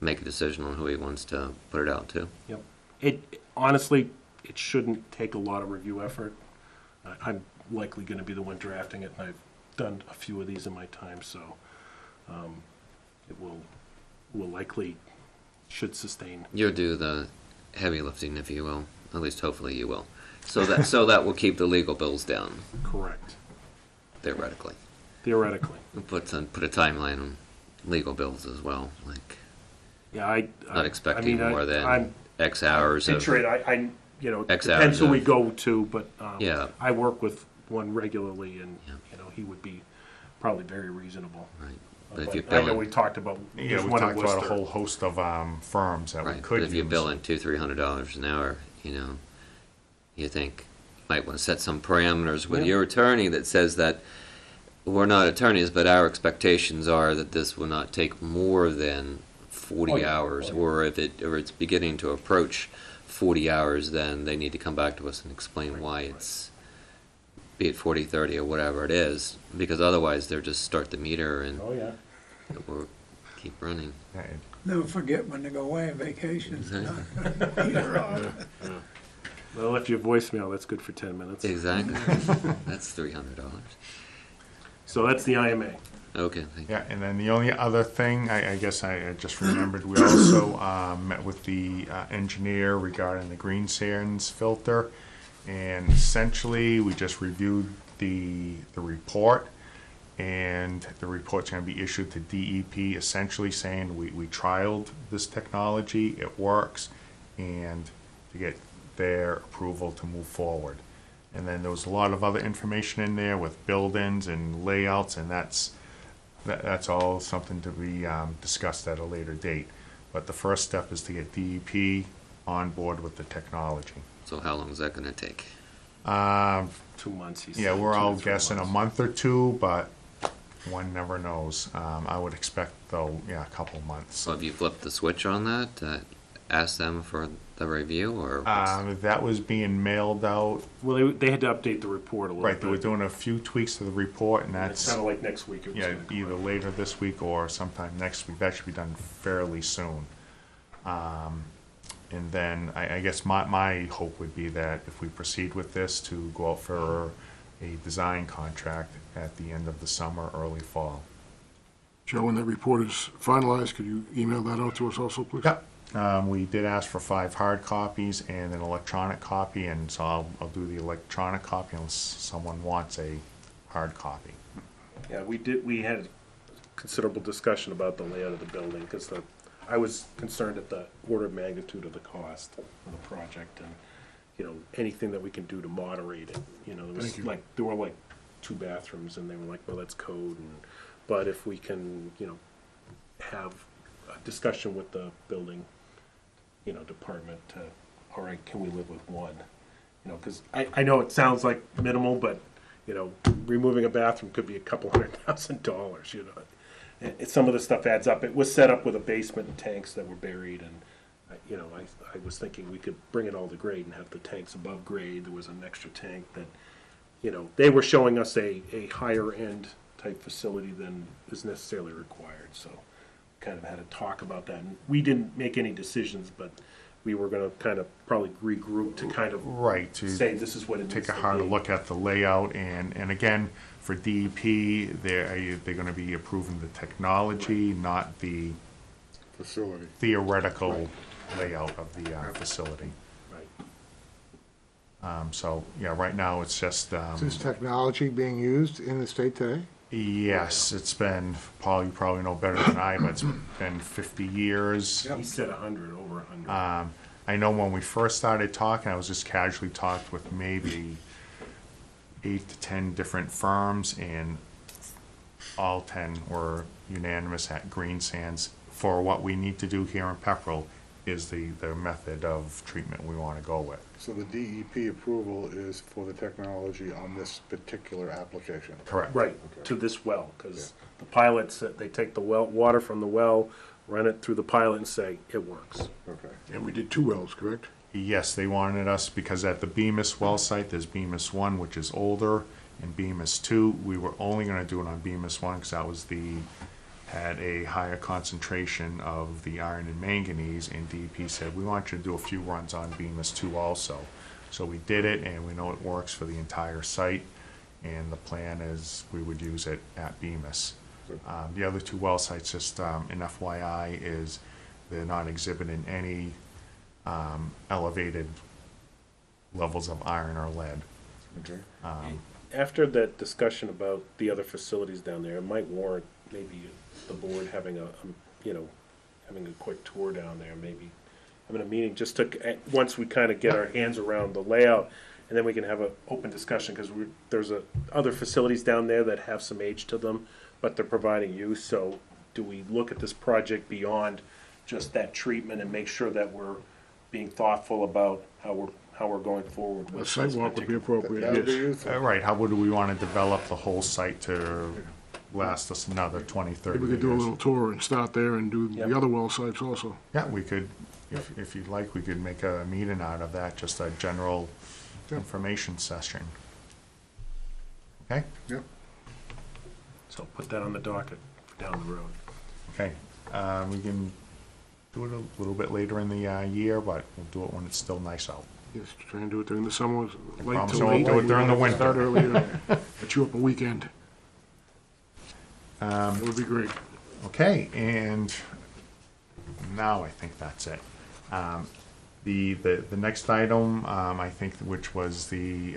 make a decision on who he wants to put it out to. Yep. It, honestly, it shouldn't take a lot of review effort. I'm likely gonna be the one drafting it, and I've done a few of these in my time, so, it will likely, should sustain. You'll do the heavy lifting, if you will. At least hopefully you will. So that will keep the legal bills down, Correct, theoretically. theoretically. Put a timeline on legal bills as well, like Yeah, I. not expecting more I'm than X hours of. picture it, you know, X depends hours who we of- go to, but, Yeah. I work with one regularly, and, Yeah. you know, he would be probably very reasonable. Right. But if But you're I know billing, we talked about, yeah, there's we one in talked about a Worcester. whole host of firms that we right, could but use. if you're billing $200-300 an hour, you know, you think you might want to set some parameters with Yeah. your attorney that says that we're not attorneys, but our expectations are that this will not take more than 40 Oh, yeah. hours, Oh, yeah. or if it's beginning to approach 40 hours, then they need to come back to us and explain why it's, be it 40, 30, or whatever it is, because otherwise they'll just start the meter and Oh, yeah. it will keep running. Yeah, it- Never forget when they go away on vacation. Exactly. Either or. Well, left your voicemail, that's good for 10 minutes. Exactly. That's $300. So that's the IMA. Okay, thank you. Yeah, and then the only other thing, I guess I just remembered, we also met with the engineer regarding the green sands filter. And essentially, we just reviewed the report. And the report's gonna be issued to DEP, essentially saying we trialed this technology, it works, and to get their approval to move forward. And then there was a lot of other information in there with buildings and layouts, and that's all something to be discussed at a later date. But the first step is to get DEP on board with the technology. So how long is that gonna take? 2 months, he said. Yeah, we're 2 to all 3 guessing a months. month or two, but one never knows. I would expect, though, yeah, a couple months. So have you flipped the switch on that, ask them for the review, or? That was being mailed out, Well, they had to update the report a little bit. right, they were doing a few tweaks to the report, and It that's, sounded like next week it was yeah, gonna come either out. later this week or sometime next week. That should be done fairly soon. And then I guess my hope would be that if we proceed with this, to go out for a design contract at the end of the summer, early fall. Joe, when that report is finalized, could you email that out to us also, please? Yep. We did ask for 5 hard copies and an electronic copy, and so I'll do the electronic copy unless someone wants a hard copy. Yeah, we had considerable discussion about the layout of the building, because I was concerned at the order of magnitude of the cost of the project, and, you know, anything that we can do to moderate it, you know, Thank you. there were like 2 bathrooms, and they were like, well, that's code, but if we can, you know, have a discussion with the building, you know, department, all right, can we live with one? You know, because I know it sounds like minimal, but, you know, removing a bathroom could be a couple $100,000, you know. Some of the stuff adds up. It was set up with a basement and tanks that were buried, and, you know, I was thinking we could bring it all to grade and have the tanks above grade. There was an extra tank that, you know, they were showing us a higher end type facility than is necessarily required, so kind of had a talk about that. And we didn't make any decisions, but we were gonna kind of probably regroup to kind of Right, to say this is what it needs to be. take a harder look at the layout, and again, for DEP, they're gonna be approving the technology, not the Facility. theoretical layout of the facility. Right. So, yeah, right now, it's just, Is this technology being used in the state today? yes, it's been, Paul, you probably know better than I, but it's been 50 years. He said 100, over 100. I know when we first started talking, I was just casually talked with maybe 8 to 10 different firms, and all 10 were unanimous at Green Sands for what we need to do here in Pepperell is the method of treatment we want to go with. So the DEP approval is for the technology on this particular application? Correct. Right, to this well, because the pilots, they take the well, water from the well, run it through the pilot and say, it works. Okay. And we did 2 wells, correct? Yes, they wanted us, because at the Bemis well site, there's Bemis 1, which is older, and Bemis 2. We were only going to do it on Bemis 1 because that was had a higher concentration of the iron and manganese, and DEP said, we want you to do a few runs on Bemis 2 also. So we did it, and we know it works for the entire site, and the plan is we would use it at Bemis. The other 2 well sites, just an FYI, is they're not exhibiting any elevated levels of iron or lead. Okay. After that discussion about the other facilities down there, it might warrant maybe the board having having a quick tour down there, maybe having a meeting, just to, once we kind of get our hands around the layout, and then we can have an open discussion, because there's other facilities down there that have some age to them, but they're providing use, so do we look at this project beyond just that treatment and make sure that we're being thoughtful about how we're going forward with A this sidewalk would be particular- appropriate, That would be yes. useful. Right, how would we want to develop the whole site to last us another 20, 30 Maybe we could do a years? little tour and start there and do Yep. the other well sites also. Yeah, we could, if you'd like, we could make a meeting out of that, just a general Yep. information session. Okay? Yep. So put that on the docket for down the road. Okay, we can do it a little bit later in the year, but we'll do it when it's still nice out. Yes, try and do it during the summer, late promise to I won't late. do it during the We winter. Start earlier, get you up a weekend. That would be great. Okay, and now I think that's it. The next item, I think, which was the,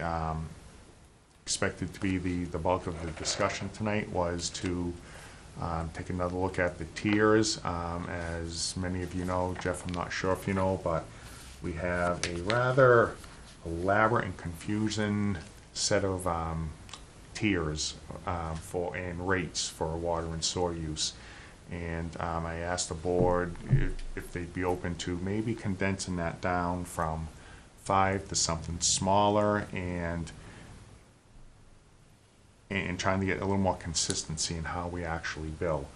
expected to be the bulk of the discussion tonight, was to take another look at the tiers. As many of you know, Jeff, I'm not sure if you know, but we have a rather elaborate and confusing set of tiers and rates for water and sewer use. And I asked the board if they'd be open to maybe condensing that down from 5 to something smaller and trying to get a little more consistency in how we actually bill.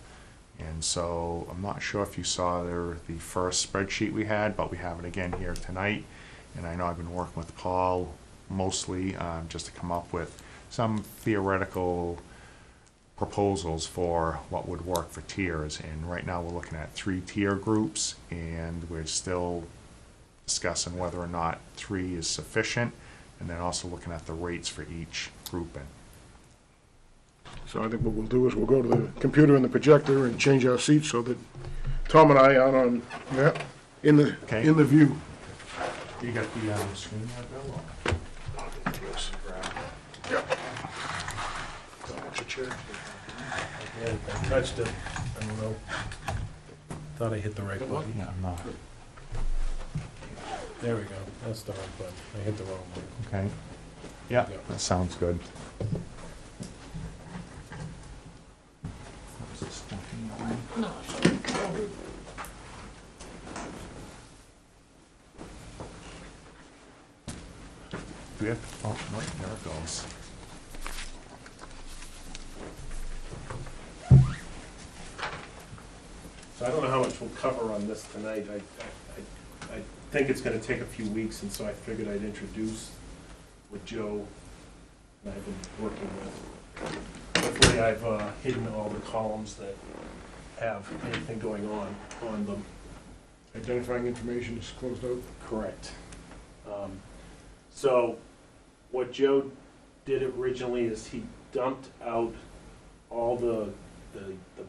And so I'm not sure if you saw the first spreadsheet we had, but we have it again here tonight. And I know I've been working with Paul mostly just to come up with some theoretical proposals for what would work for tiers. And right now we're looking at 3 tier groups, and we're still discussing whether or not 3 is sufficient, and then also looking at the rates for each grouping. So I think what we'll do is we'll go to the computer and the projector and change our seats so that Tom and I are on, in Okay. the view. You got the screen there, Bill? Yes. Yeah, I touched it, I don't know. Thought I hit the right button. Yeah, I'm not. There we go, that's the right button. I hit the wrong one. Okay. Yeah, that sounds good. Do we have, oh, no, there it goes. So I don't know how much we'll cover on this tonight. I think it's gonna take a few weeks, and so I figured I'd introduce what Joe and I've been working with. Hopefully I've hidden all the columns that have anything going on them. Identifying information is closed out. Correct. So what Joe did originally is he dumped out all the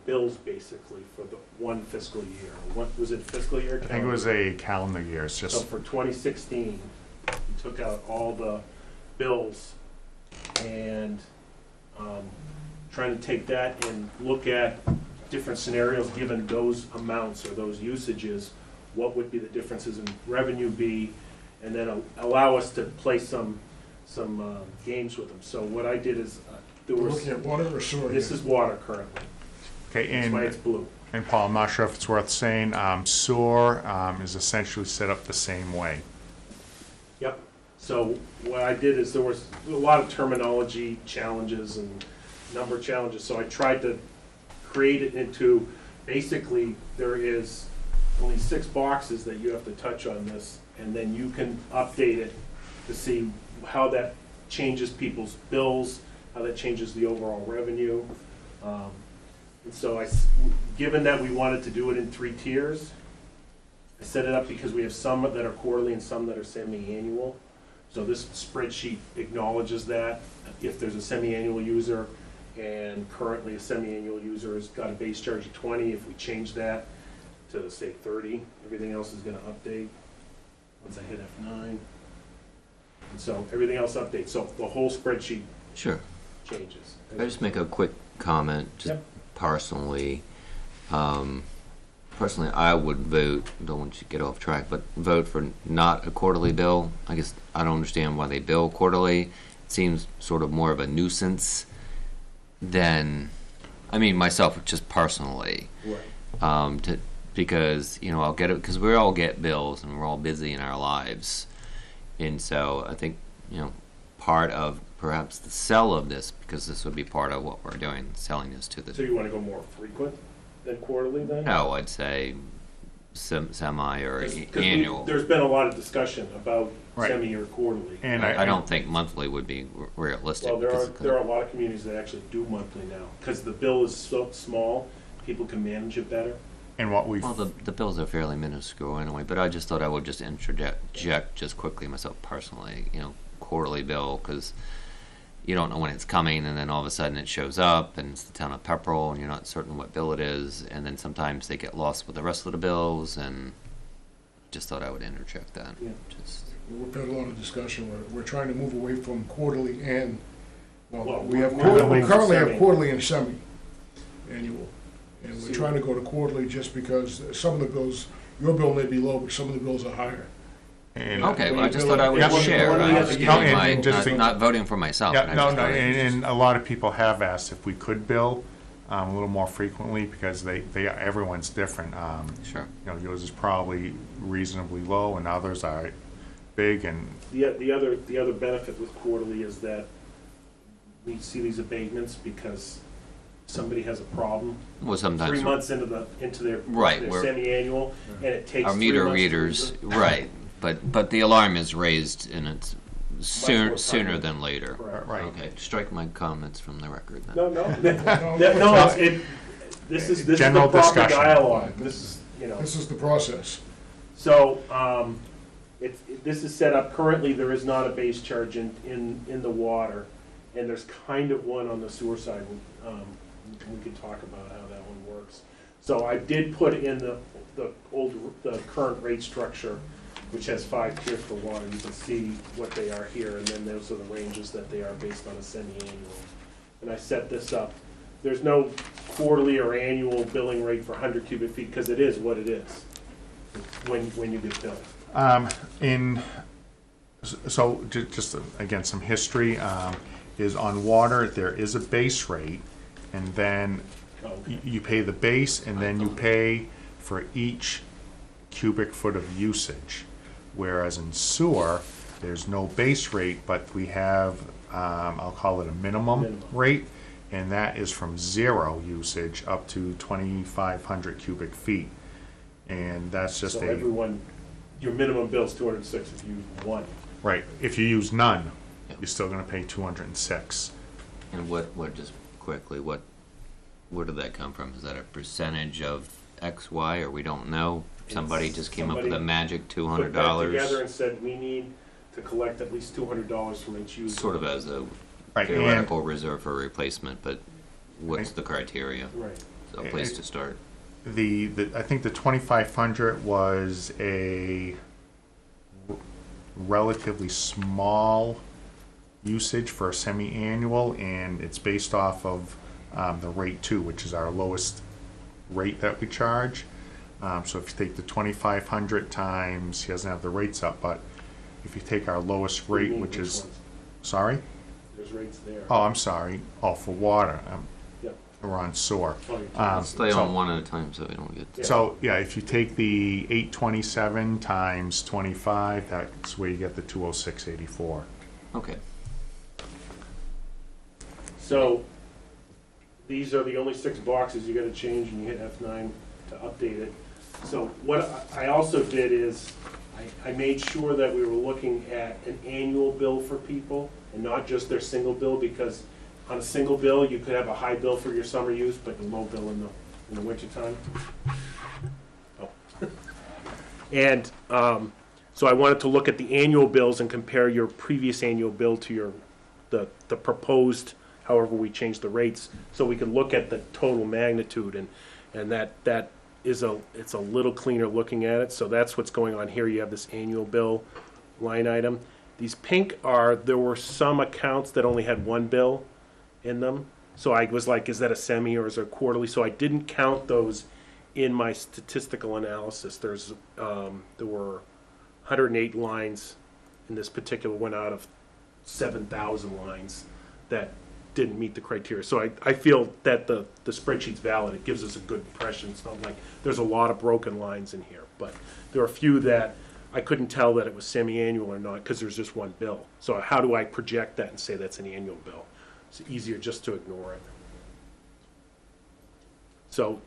bills basically for the one fiscal year. What was it, fiscal year? I think it was a calendar year, it's So just, for 2016, he took out all the bills and trying to take that and look at different scenarios, given those amounts or those usages, what would be the differences in revenue be, and then allow us to play some games with them. So what I did is, there We're was, looking at water or sewer? this here? is water currently, okay, that's why it's and, blue. and Paul, I'm not sure if it's worth saying, sewer is essentially set up the same way. Yep. So what I did is there was a lot of terminology challenges and number challenges, so I tried to create it into, basically, there is only 6 boxes that you have to touch on this, and then you can update it to see how that changes people's bills, how that changes the overall revenue. And so given that we wanted to do it in 3 tiers, I set it up because we have some that are quarterly and some that are semi-annual. So this spreadsheet acknowledges that. If there's a semi-annual user, and currently a semi-annual user has got a base charge of 20, if we change that to, say, 30, everything else is gonna update once I hit F9. And so everything else updates, so the whole spreadsheet Sure. changes. Can I just make a quick comment, just Yep. personally? Personally, I would vote, don't want you to get off track, but vote for not a quarterly bill. I guess I don't understand why they bill quarterly. It seems sort of more of a nuisance than, I mean, myself, just personally. Right. Because, I'll get it, because we all get bills and we're all busy in our lives. And so I think, part of perhaps the sell of this, because this would be part of what we're doing, selling this to So the, you wanna go more frequent than quarterly then? no, I'd say semi or 'Cause annual. there's been a lot of discussion about Right. semi or quarterly. And I don't think monthly would be realistic. Well, because there are a lot of communities that actually do monthly now, because the bill is so small, people can manage it better. And what we've, Well, the bills are fairly minuscule anyway, but I just thought I would just interject just quickly myself personally, quarterly bill, because you don't know when it's coming, and then all of a sudden it shows up, and it's the town of Pepperell, and you're not certain what bill it is, and then sometimes they get lost with the rest of the bills, and just thought I would interject that. Yeah. Just, We've had a lot of discussion, we're trying to move away from quarterly and, Well, we have, we're going we currently semi. have quarterly and semi-annual. And we're See- trying to go to quarterly just because some of the bills, your bill may be low, but some of the bills are higher. And, Okay, well, I just thought I would Yeah. share. I was No, giving and my, just to- not voting for myself. Yeah, but I no, just no, thought- and a lot of people have asked if we could bill a little more frequently because everyone's different. Sure. You know, yours is probably reasonably low and others are big and, The other benefit with quarterly is that we see these abatements because somebody has a problem Well, sometimes 3 months into their Right, their we're- semi-annual, and it takes our 3 meter months to readers, read right, but the alarm is raised and it's more sooner timely. than later. Correct. right. Okay, strike my comments from the record then. This is the General proper discussion. dialogue. This is, This is the process. So, this is set up, currently, there is not a base charge in the water, and there's kind of one on the sewer side. We can talk about how that one works. So I did put in the current rate structure, which has 5 tiers for water. You can see what they are here, and then those are the ranges that they are based on a semi-annual. And I set this up. There's no quarterly or annual billing rate for 100 cubic feet, because it is what it is when you get billed. So just again, some history is on water, there is a base rate and then you pay the base and then you pay for each cubic foot of usage. Whereas in sewer, there's no base rate, but we have, I'll call it a minimum rate, and that is from 0 usage up to 2,500 cubic feet. And that's just So your minimum bill's 206 if you use one. right, if you use none, you're still gonna pay 206. And what, just quickly, where did that come from? Is that a percentage of X, Y, or we don't know? Somebody just came up with a magic Put that together $200, and said, we need to collect at least $200 from each user. sort of as a Right, and theoretical reserve for replacement, but what's the criteria? Right. So a place to start. I think the 2,500 was a relatively small usage for a semi-annual, and it's based off of the rate 2, which is our lowest rate that we charge. So if you take the 2,500 times, he doesn't have the rates up, but if you take our lowest What do you rate, mean, which is, ones? sorry? There's rates there. Oh, I'm sorry. Oh, for water. Yep. We're on sewer. Oh, you're Um, Stay so- on one at a time so we don't get. Yeah. So, yeah, if you take the 827 times 25, that's where you get the 206.84. Okay. So, these are the only 6 boxes you gotta change, and you hit F9 to update it. So what I also did is, I made sure that we were looking at an annual bill for people, and not just their single bill, because on a single bill, you could have a high bill for your summer use, but a low bill in the wintertime. Oh. And, so I wanted to look at the annual bills and compare your previous annual bill to the proposed, however we change the rates, so we can look at the total magnitude, and that is it's a little cleaner looking at it. So that's what's going on here. You have this annual bill line item. These pink there were some accounts that only had 1 bill in them. So I was like, is that a semi or is it a quarterly? So I didn't count those in my statistical analysis. There were 108 lines in this particular one out of 7,000 lines that didn't meet the criteria. So I feel that the spreadsheet's valid. It gives us a good impression. It's not like there's a lot of broken lines in here, but there are a few that I couldn't tell that it was semi-annual or not because there's just 1 bill. So how do I project that and say that's an annual bill? It's easier just to ignore it. So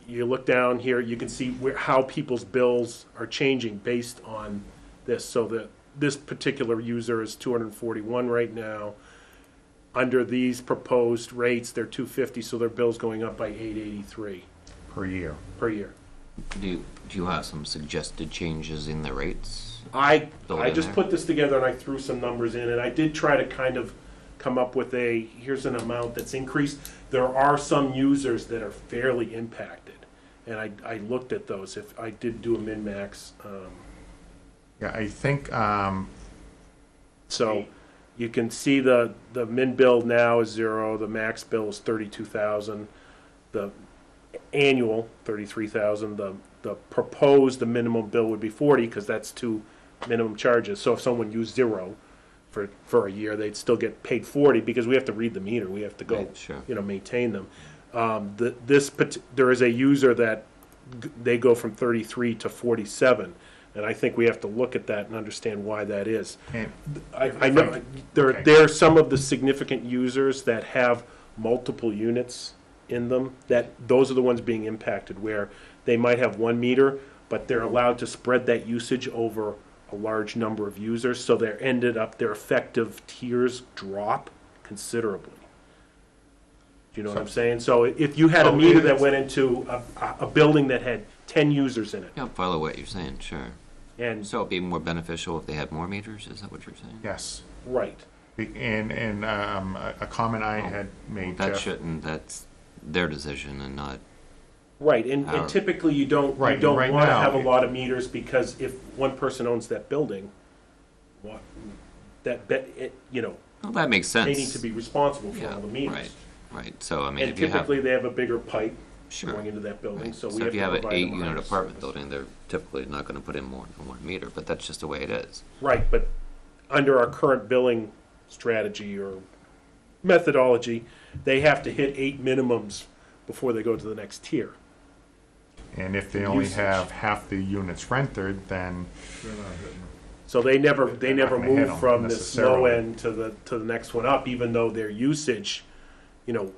you look down here, you can see how people's bills are changing based on this. So that this particular user is 241 right now. Under these proposed rates, they're 250, so their bill's going up by 883 Per year. per year. Do you have some suggested changes in the rates? I Built in just there? put this together and I threw some numbers in, and I did try to kind of come up with here's an amount that's increased. There are some users that are fairly impacted, and I looked at those. If I did do a min-max, Yeah, I think, so you can see the min bill now is 0, the max bill is 32,000, the annual 33,000, the proposed, the minimum bill would be 40, because that's too minimum charges. So if someone used 0 for a year, they'd still get paid 40 because we have to read the meter. We have to go, Right, sure. maintain them. There is a user that they go from 33 to 47, and I think we have to look at that and understand why that is. And I know Okay. there are some of the significant users that have multiple units in them, that those are the ones being impacted, where they might have 1 meter, but they're allowed to spread that usage over a large number of users, so their effective tiers drop considerably. Do you know what I'm saying? So if you had a So meter it's- that went into a building that had 10 users in it, Yeah, follow what you're saying, sure. and, So it'd be more beneficial if they had more meters, is that what you're saying? yes, right, and a comment I had made, That Jeff. shouldn't, that's their decision and not, right, and Our- typically you don't Right, want right to now, have a it- lot of meters, because if one person owns that building, what, well, that makes sense. they need to be responsible for Yeah, all the meters. right, right. So, I mean, And if you have, typically, they have a bigger pipe sure. going into that building, Right. so we So have if to you have an provide them a 8-unit higher apartment service. building, they're typically not gonna put in more than 1 meter, but that's just the way it is. Right, but under our current billing strategy or methodology, they have to hit 8 minimums before they go to the next tier. And if they only Usage. have half the units rented, then So they never They're not gonna hit move 'em from this low necessarily. end to the next one up, even though their usage,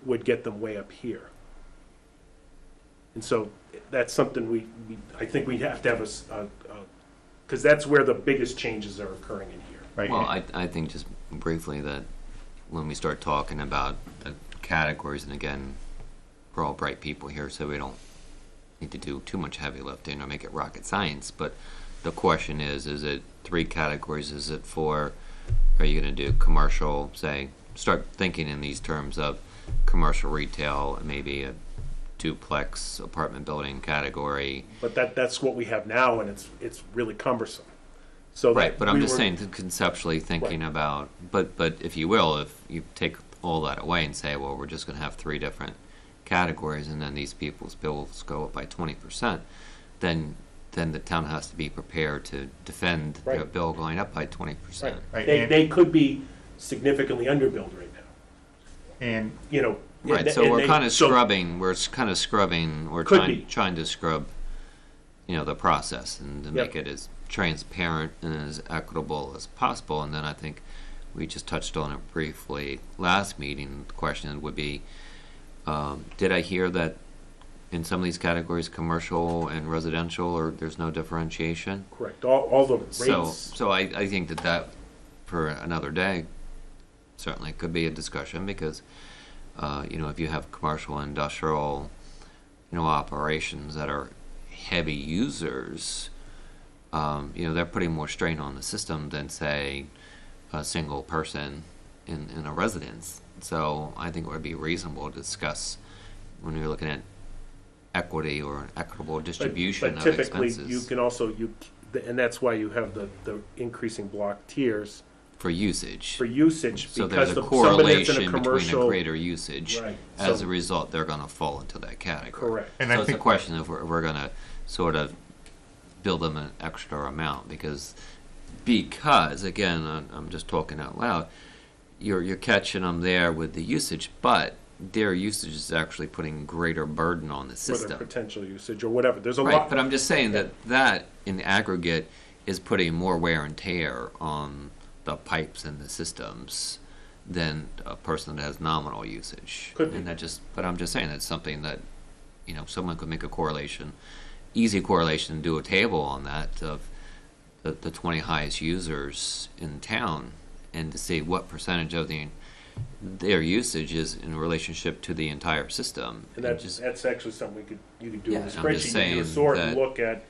would get them way up here. And so that's something I think we have to have because that's where the biggest changes are occurring in here. right. Well, I think just briefly that when we start talking about the categories, and again, we're all bright people here, so we don't need to do too much heavy lifting or make it rocket science, but the question is it 3 categories? Is it are you gonna do commercial, say, start thinking in these terms of commercial retail, maybe a duplex apartment building category? But that's what we have now, and it's really cumbersome. So that Right, but I'm we just were- saying, conceptually thinking Right. about, but if you will, if you take all that away and say, well, we're just gonna have 3 different categories, and then these people's bills go up by 20%, then the town has to be prepared to defend their Right. bill going up by 20%. Right, They, and- they could be significantly underbilled right now, And Right, and so we're they- kind of so- scrubbing, we're Could be. trying to scrub, the process and to Yep. make it as transparent and as equitable as possible. And then I think we just touched on it briefly last meeting. The question would be, did I hear that in some of these categories, commercial and residential, or there's no differentiation? Correct, all the rates. So I think that for another day certainly could be a discussion, because if you have commercial and industrial operations that are heavy users, they're putting more strain on the system than, say, a single person in a residence. So I think it would be reasonable to discuss when you're looking at equity or an equitable distribution But of typically, expenses you can also, and that's why you have the increasing block tiers for usage. for usage, So because there's a somebody that's in correlation a between a commercial. greater usage. Right, As so- a result, they're going to fall into that category. Correct. And So I it's a think- question of we're going to sort of bill them an extra amount, because again, I'm just talking out loud, you're catching them there with the usage, but their usage is actually putting greater burden on the For their system. potential usage or whatever, there's a Right, lot. but I'm just saying that in aggregate is putting more wear and tear on the pipes and the systems than a person that has nominal usage. Could be. And but I'm just saying that's something that, someone could make a correlation, easy correlation, do a table on that of the 20 highest users in town, and to see what percentage of their usage is in relationship to the entire system. And that's actually something you could do in Yeah, a I'm just spreadsheet. You saying do a sort and that- look at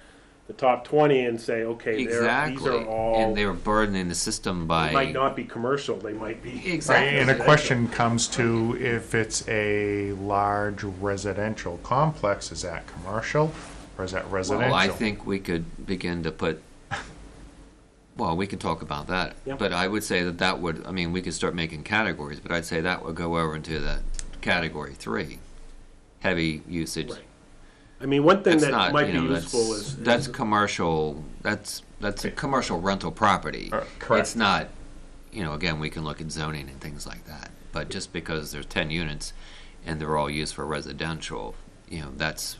the top 20 and say, okay, these Exactly, are all, and they're burdening the system by they might not be commercial, they might be. Right, exactly. and a question comes to, if it's a large residential complex, is that commercial or is that residential? Well, I think we could begin to put. Well, we can talk about that, Yeah. but I would say that would. I mean, we could start making categories, but I'd say that would go over into the category 3, heavy usage. Right. I mean, one thing That's that not, might be that's, useful is. that's commercial. That's that's a commercial rental property. Correct. It's not, again, we can look at zoning and things like that. But just because there's 10 units and they're all used for residential, that's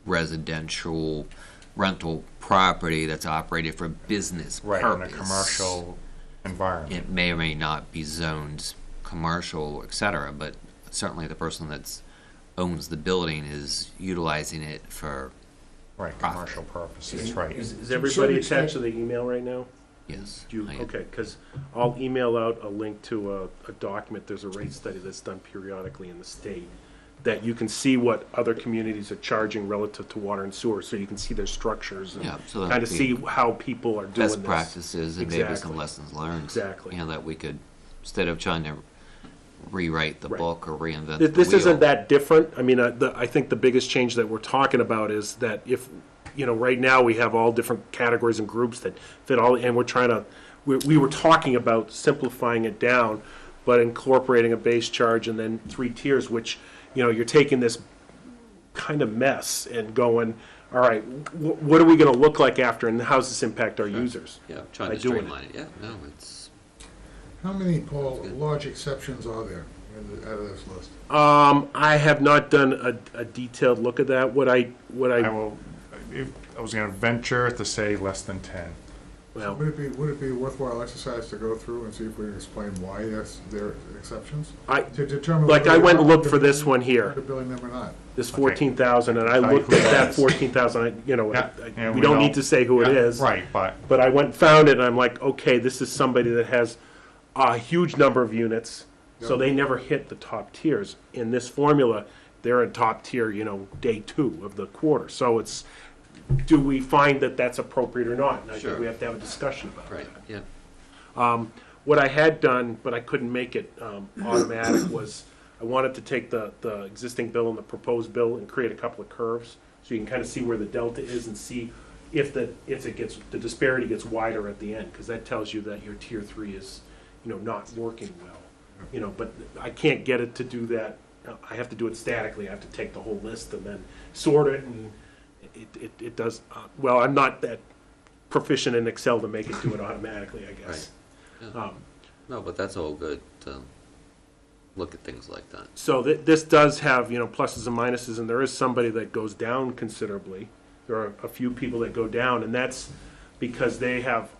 residential rental property that's operated for business Right, purpose. in a commercial environment. It may or may not be zoned commercial, et cetera, but certainly the person that's owns the building is utilizing it for, Right, profit. commercial purposes, right. Is everybody attached to the email right now? yes. Do you, I am. okay, because I'll email out a link to a document, there's a rate study that's done periodically in the state, that you can see what other communities are charging relative to water and sewer, so you can see their structures and Yeah, so kind of that'd see be how people are doing this. Best practices and maybe some Exactly. lessons learned. Exactly. That we could, instead of trying to rewrite the Right. book or reinvent the This wheel. isn't that different. I mean, I think the biggest change that we're talking about is that if, right now we have all different categories and groups that fit all, and we're trying to, we were talking about simplifying it down, but incorporating a base charge and then 3 tiers, which, you're taking this kind of mess and going, all right, what are we going to look like after, and how does this impact our users? Yeah, trying by to doing it. streamline it. Yeah, no, it's, How many, Paul, large exceptions are there out of this list? I have not done a detailed look at that. I will, I was gonna venture to say less than 10. well, Would it be a worthwhile exercise to go through and see if we can explain why there are exceptions? I, To determine. like, whether I went and we're looked for this one here. under billing them or not. this Okay. 14,000, and I Tell you looked who at it that is. 14,000, Yeah, we don't need to say who it Yeah, is. Right, but, But I went and found it, and I'm like, okay, this is somebody that has a huge number of units, so Yep. they never hit the top tiers. In this formula, they're in top tier, day 2 of the quarter. So it's, do we find that that's appropriate or not? And I Sure. think we have to have a discussion about right, that. yeah. What I had done, but I couldn't make it automatic, was I wanted to take the existing bill and the proposed bill and create a couple of curves, so you can kind of see where the delta is and see if the disparity gets wider at the end, because that tells you that your tier 3 is, not working well. But I can't get it to do that. I have to do it statically. I have to take the whole list and then sort it, and it does, well, I'm not that proficient in Excel to make it do it automatically, I guess. Yeah. No, but that's all good to look at things like that. So this does have, pluses and minuses, and there is somebody that goes down considerably. There are a few people that go down, and that's because they have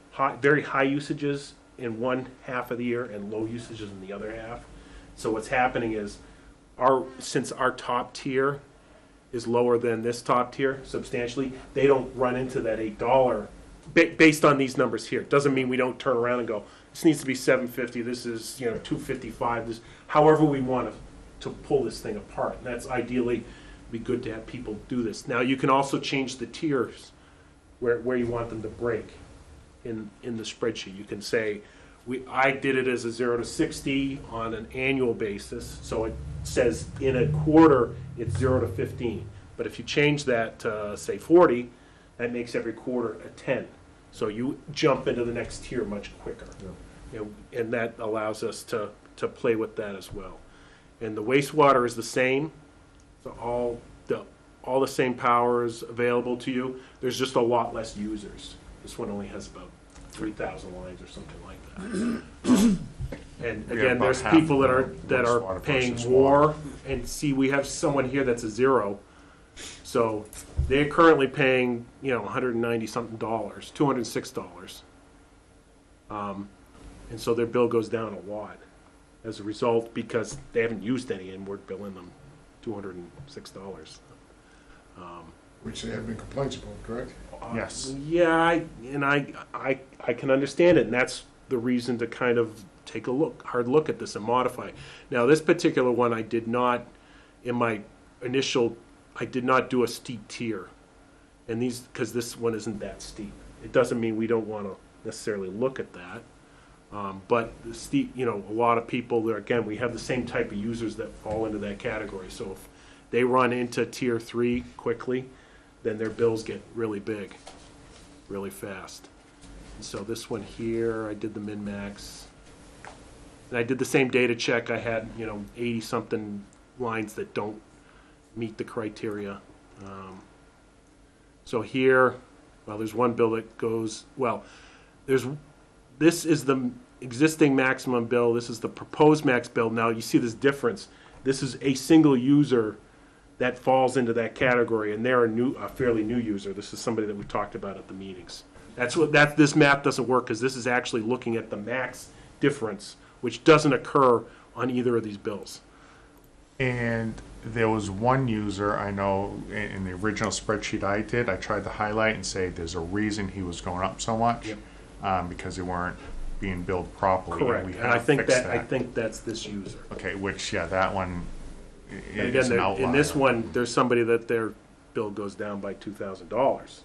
very high usages in one half of the year and low usages in the other half. So what's happening is, since our top tier is lower than this top tier substantially, they don't run into that $8 based on these numbers here. Doesn't mean we don't turn around and go, this needs to be $750, this is, $255, this, however we want to pull this thing apart. And that's ideally, be good to have people do this. Now, you can also change the tiers where you want them to break in the spreadsheet. You can say, I did it as a 0 to 60 on an annual basis, so it says in a quarter, it's 0 to 15. But if you change that to, say, 40, that makes every quarter a 10. So you jump into the next tier much quicker. And that allows us to play with that as well. And the wastewater is the same. So all the same powers available to you. There's just a lot less users. This one only has about 3,000 lines or something like that. And We have again, about there's half people that of the are wastewater paying versus more. water. And see, we have someone here that's a 0. So they're currently paying, $190 something, $206. And so their bill goes down a lot as a result, because they haven't used any and we're billing them $206. Which there have been complaints about, correct? Yes. Yeah, I can understand it, and that's the reason to kind of take a hard look at this and modify. Now, this particular one, I did not, in my initial, I did not do a steep tier. And because this one isn't that steep. It doesn't mean we don't want to necessarily look at that. But the steep, a lot of people, again, we have the same type of users that fall into that category. So if they run into tier 3 quickly, then their bills get really big, really fast. And so this one here, I did the min-max. And I did the same data check. I had, 80-something lines that don't meet the criteria. So here, well, there's one bill that goes, this is the existing maximum bill, this is the proposed max bill. Now, you see this difference. This is a single user that falls into that category, and they're a fairly new user. This is somebody that we talked about at the meetings. This math doesn't work, because this is actually looking at the max difference, which doesn't occur on either of these bills. And there was one user I know in the original spreadsheet I did, I tried to highlight and say there's a reason he was going up so much, because they weren't being billed properly. Correct, We and have I think fixed I think that's this user. Okay, which, yeah, that one And is again, an outlier. in this one, there's somebody that their bill goes down by $2,000.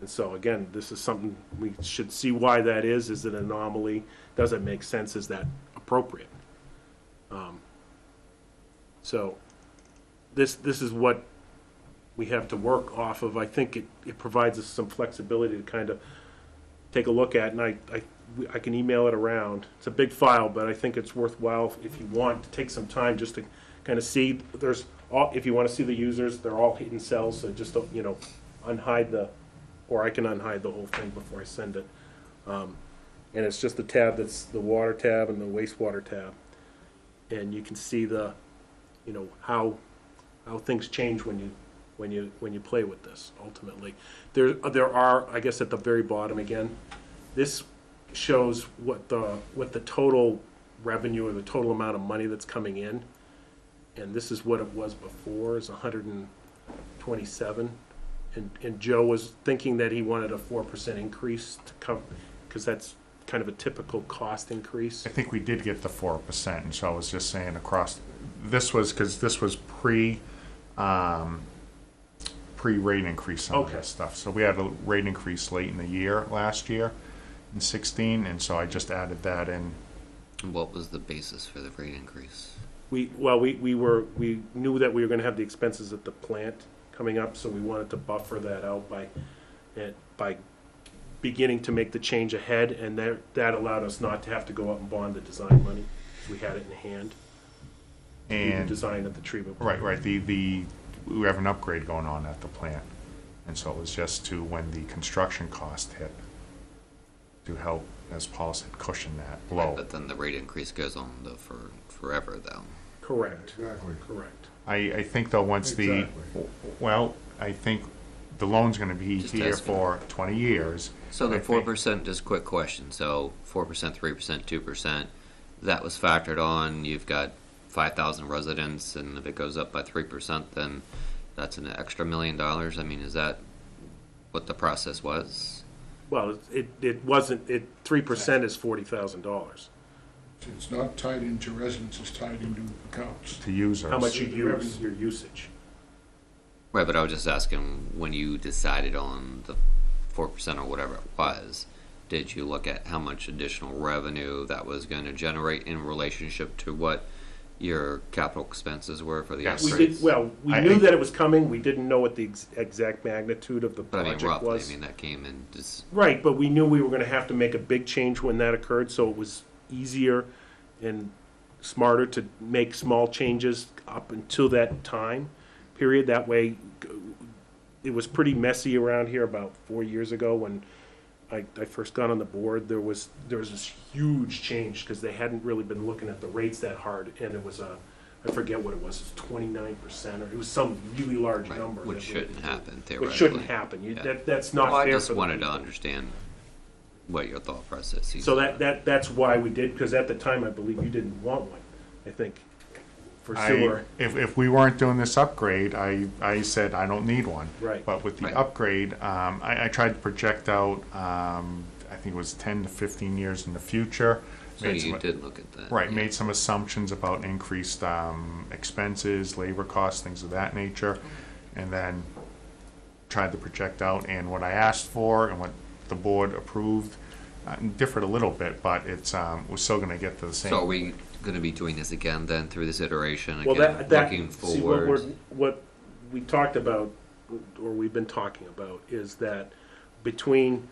And so again, this is something we should see why that is. Is it an anomaly? Does it make sense? Is that appropriate? So this is what we have to work off of. I think it provides us some flexibility to kind of take a look at, and I can email it around. It's a big file, but I think it's worthwhile if you want to take some time just to kind of see. If you want to see the users, they're all hidden cells, so just don't, unhide or I can unhide the whole thing before I send it. And it's just the tab that's the water tab and the wastewater tab. And you can see how things change when you play with this, ultimately. There are, I guess at the very bottom again, this shows what the total revenue or the total amount of money that's coming in. And this is what it was before, is 127. And Joe was thinking that he wanted a 4% increase to come, because that's kind of a typical cost increase. I think we did get the 4%, and so I was just saying across, because this was pre-rate increase, some of this stuff. So we had a rate increase late in the year, last year, in 16, and so I just added that in. What was the basis for the rate increase? We knew that we were gonna have the expenses at the plant coming up, so we wanted to buffer that out by beginning to make the change ahead, and that allowed us not to have to go out and bond the design money. We had it in hand. And the design of the treatment. right. We have an upgrade going on at the plant, and so it was just to when the construction cost hit to help, as Paul said, cushion that blow. But then the rate increase goes on for forever, though. Correct. Exactly. Correct. I think though once Exactly. I think the loan's going to be Just here asking. for 20 years. So the I think- 4%, just quick question. So 4%, 3%, 2%, that was factored on. You've got 5,000 residents, and if it goes up by 3%, then that's an extra $1 million. I mean, is that what the process was? Well, it wasn't, 3% is $40,000. It's not tied into residents, it's tied into accounts. To users. How much you The use, revenue. your usage. Right, but I was just asking, when you decided on the 4% or whatever it was, did you look at how much additional revenue that was going to generate in relationship to what your capital expenses were for the Yes. We upgrades? did, we I- knew that it was coming, we didn't know what the exact magnitude of the But I mean, project roughly, was. I mean, that came in just, Right, but we knew we were gonna have to make a big change when that occurred, so it was easier and smarter to make small changes up until that time period. That way, it was pretty messy around here about 4 years ago when I first got on the board. There was this huge change because they hadn't really been looking at the rates that hard, and it was I forget what it was 29%, or it was some really large right, number. which that we- shouldn't happen theoretically. Which shouldn't happen. Yeah. That's not Well, I fair just for the wanted to people. understand what your thought process is. So that's why we did, because at the time, I believe you didn't want one, I think, for sewer. If we weren't doing this upgrade, I said I don't need one. Right. But with the Right. upgrade, I tried to project out, I think it was 10 to 15 years in the future. So Made you some- did look at that. Right, yeah. made some assumptions about increased expenses, labor costs, things of that nature, and then tried to project out, and what I asked for and what the board approved differed a little bit, but it's we're still going to get to the same. So are we going to be doing this again then through this iteration? Well, Again, that, looking see, forward? what we talked about, or we've been talking about, is that between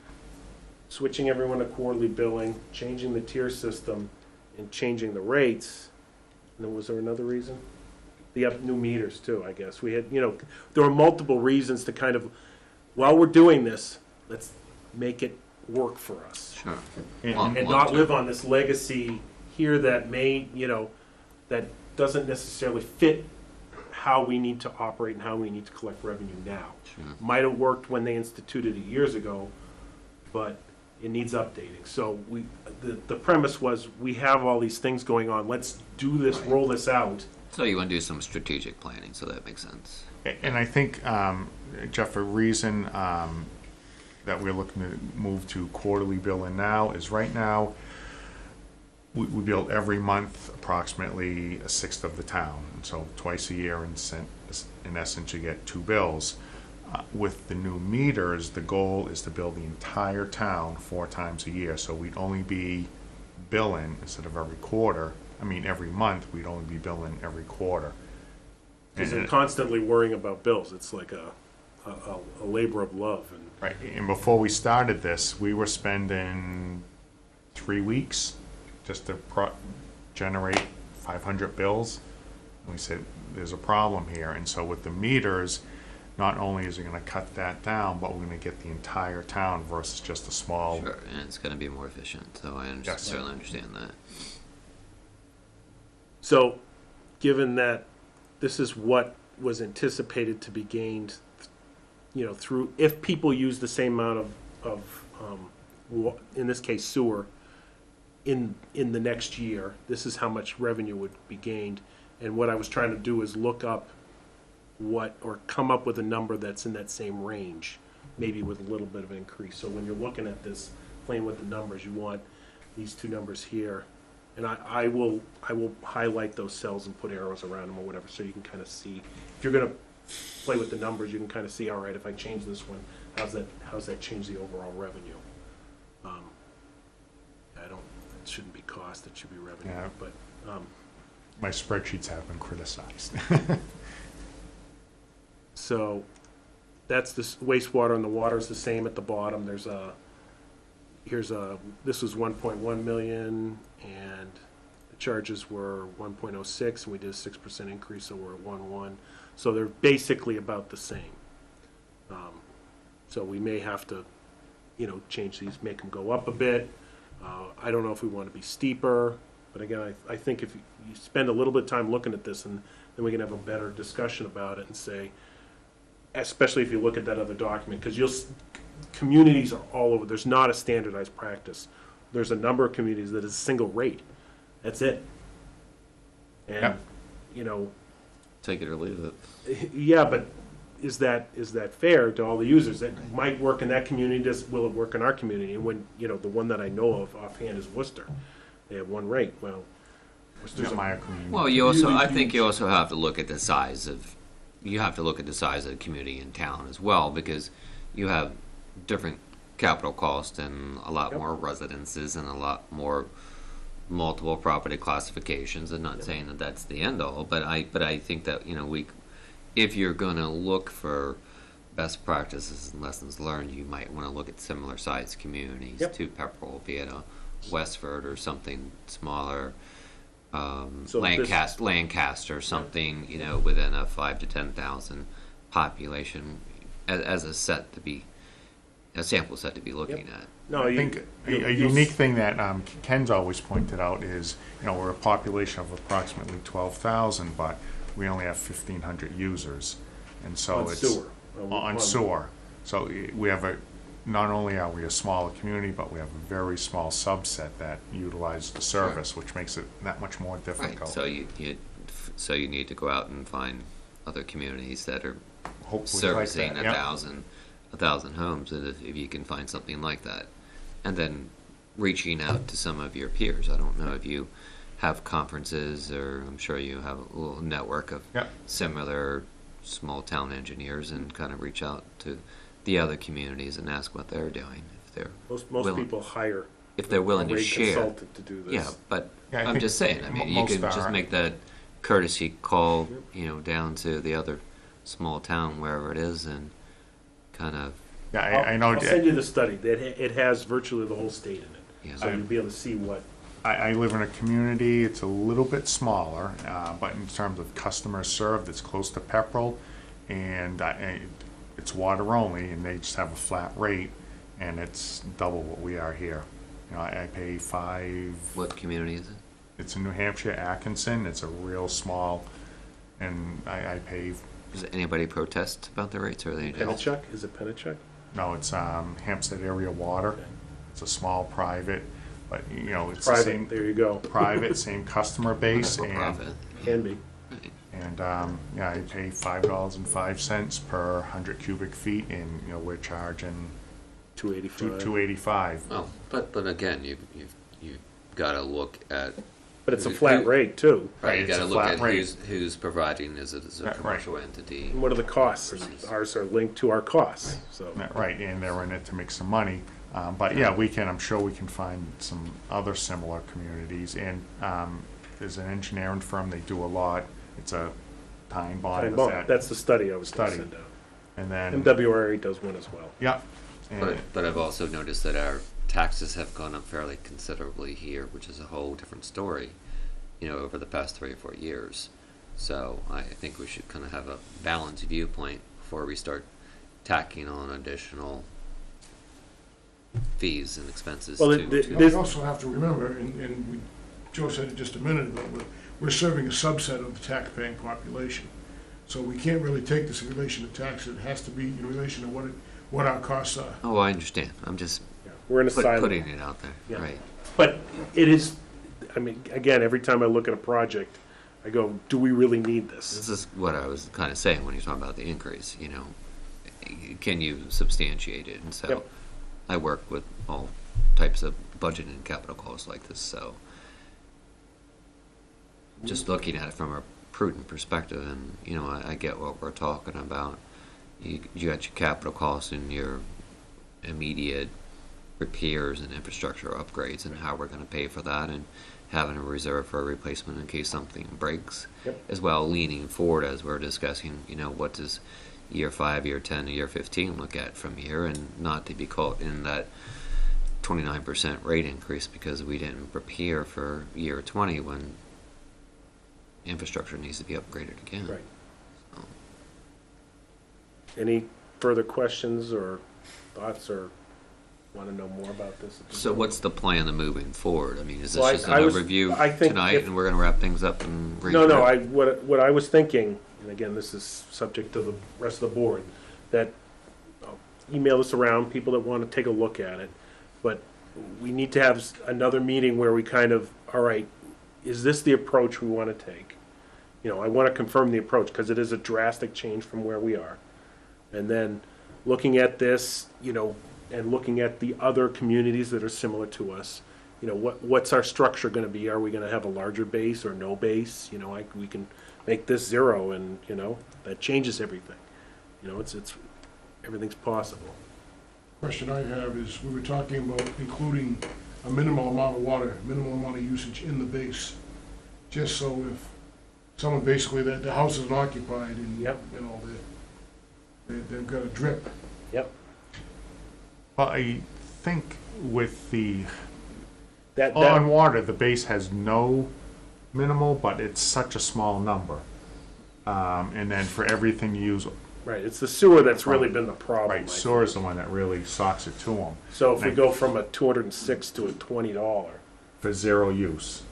switching everyone to quarterly billing, changing the tier system, and changing the rates, and then was there another reason? The new meters too, I guess. We had, there were multiple reasons to kind of, while we're doing this, let's make it work for us. Sure. And- And not live on this legacy here that may, that doesn't necessarily fit how we need to operate and how we need to collect revenue now. Sure. Might have worked when they instituted it years ago, but it needs updating. So the premise was, we have all these things going on, let's do this, roll this out. So you want to do some strategic planning, so that makes sense. And I think, Jeff, a reason that we're looking to move to quarterly billing now is right now, we bill every month approximately a sixth of the town. And so twice a year, in essence, you get 2 bills. With the new meters, the goal is to bill the entire town 4 times a year. So we'd only be billing, instead of every month, we'd only be billing every quarter. Because they're constantly worrying about bills. It's like a labor of love. And Right, and before we started this, we were spending 3 weeks just to generate 500 bills. And we said, there's a problem here. And so with the meters, not only is it gonna cut that down, but we're gonna get the entire town versus just a small. Sure, and it's going to be more efficient, so I Yes. certainly understand that. so, given that this is what was anticipated to be gained, through, if people use the same amount of in this case sewer, in the next year, this is how much revenue would be gained. And what I was trying to do is look up or come up with a number that's in that same range, maybe with a little bit of an increase. So when you're looking at this, playing with the numbers, you want these 2 numbers here. And I will highlight those cells and put arrows around them or whatever, so you can kind of see. If you're gonna play with the numbers, you can kind of see, all right, if I change this one, how's that change the overall revenue? It shouldn't be cost, it should be revenue, Yeah. but, My spreadsheets have been criticized. so, that's the wastewater, and the water is the same at the bottom. This was 1.1 million, and the charges were 1.06, and we did a 6% increase, so we're at 1.1. So they're basically about the same. So we may have to, change these, make them go up a bit. I don't know if we want to be steeper, but again, I think if you spend a little bit of time looking at this, and then we can have a better discussion about it and say, especially if you look at that other document, because communities are all over. There's not a standardized practice. There's a number of communities that is a single rate. That's it. And, Yep. Take it or leave it. Yeah, but is that fair to all the users? That might work in that community, will it work in our community? And when, the one that I know of offhand is Worcester. They have one rate. Well, Worcester's Not my opinion. Well, I think you also have to look at the size of the community in town as well, because you have different capital cost and a lot Yep. more residences and a lot more multiple property classifications. I'm not saying that that's the end all, but I think that, if you're going to look for best practices and lessons learned, you might want to look at similar sized communities Yep. to Pepperell, be it a Westford or something smaller, So Lancaster, something, within a 5 to 10,000 population as a sample set to be looking at. No, I think a unique thing that Ken's always pointed out is, we're a population of approximately 12,000, but we only have 1,500 users. And so On it's sewer. on sewer. So we have not only are we a smaller community, but we have a very small subset that utilize the service, which makes it that much more difficult. Right. So you need to go out and find other communities that are Hopefully like servicing that, a yep. thousand homes, and if you can find something like that, and then reaching out to some of your peers. I don't know if you have conferences, or I'm sure you have a little network of Yep. similar small town engineers, and kind of reach out to the other communities and ask what they're doing, if they're most willing- people hire if they're willing a to rate share. consultant to do this. Yeah, but Yeah, I I'm think just saying. I mean, you most can just are. make that courtesy call, down to the other small town wherever it is, and kind of Yeah, I know. I'll send you the study. It has virtually the whole state in it. Yeah. So you'll be able to see what, I live in a community, it's a little bit smaller, but in terms of customers served, it's close to Pepperell, and it's water only, and they just have a flat rate. and it's double what we are here. You know, I pay What community is it? it's in New Hampshire, Atkinson, it's a real small, and I pay, Does anybody protest about the rates, or are they just? Pennachuck, is it Pennachuck? no, it's Hampstead Area Water. It's a small private, but, you know, it's the Private, same, there you go. private, same customer base, For and, profit. Can be. and, yeah, I pay $5.05 per 100 cubic feet, and, you know, we're charging 285. $2.85. Oh, but again, you've gotta look at, But it's a flat rate too. right, you It's a gotta look flat at rate. who's providing, is it as a Right. commercial entity? And what are the costs? And ours are linked to our costs, so. Right, and they're in it to make some money. But yeah, I'm sure we can find some other similar communities. And there's an engineering firm, they do a lot. It's a time bond. That's the study I was gonna Study. send out. And then, MWRA does one as well. yeah. And But I've also noticed that our taxes have gone up fairly considerably here, which is a whole different story, you know, over the past 3 or 4 years. So I think we should kind of have a balanced viewpoint before we start tacking on additional fees and expenses Well, to. it- You This- also have to remember, Joe said it just a minute ago, but we're serving a subset of the tax-paying population. So we can't really take this in relation to tax, it has to be in relation to what our costs are. Oh, I understand. I'm just We're in a silent. putting it out there, Yeah. right? But it is, I mean, again, every time I look at a project, I go, do we really need This this? is what I was kind of saying when you're talking about the increase, you know, can you substantiate it? And so Yep. I work with all types of budget and capital costs like this, so just looking at it from a prudent perspective, and, you know, I get what we're talking about. You got your capital costs and your immediate repairs and infrastructure upgrades and how we're gonna pay for that, and having a reserve for a replacement in case something breaks. Yep. As well, leaning forward as we're discussing, you know, what does year 5, year 10, year 15 look at from here, and not to be caught in that 29% rate increase because we didn't prepare for year 20 when infrastructure needs to be upgraded again. Right. Any further questions or thoughts, or want to know more about this? So what's the plan of moving forward? I mean, is this Well, just an I was- overview I think tonight if- and we're gonna wrap things up and? No, no, regroup? what I was thinking, and again, this is subject to the rest of the board, that I'll email this around, people that want to take a look at it, but we need to have another meeting where we kind of, all right, is this the approach we want to take? You know, I want to confirm the approach, because it is a drastic change from where we are. And then, looking at this, you know, and looking at the other communities that are similar to us, you know, what's our structure gonna be? Are we gonna have a larger base or no base? You know, we can make this 0 and, you know, that changes everything. You know, it's, everything's possible. Question I have is, we were talking about including a minimal amount of water, minimal amount of usage in the base, just so if someone basically, the house isn't occupied and, you Yep. know, they've got a drip. Yep. Well, I think with the That, on water, the base has no minimal, but it's such a small number. And then for everything you use, right, it's the sewer that's really been the problem. I right, think. sewer is the one that really socks it to them So if we go from a $206 to a $20, for 0 use.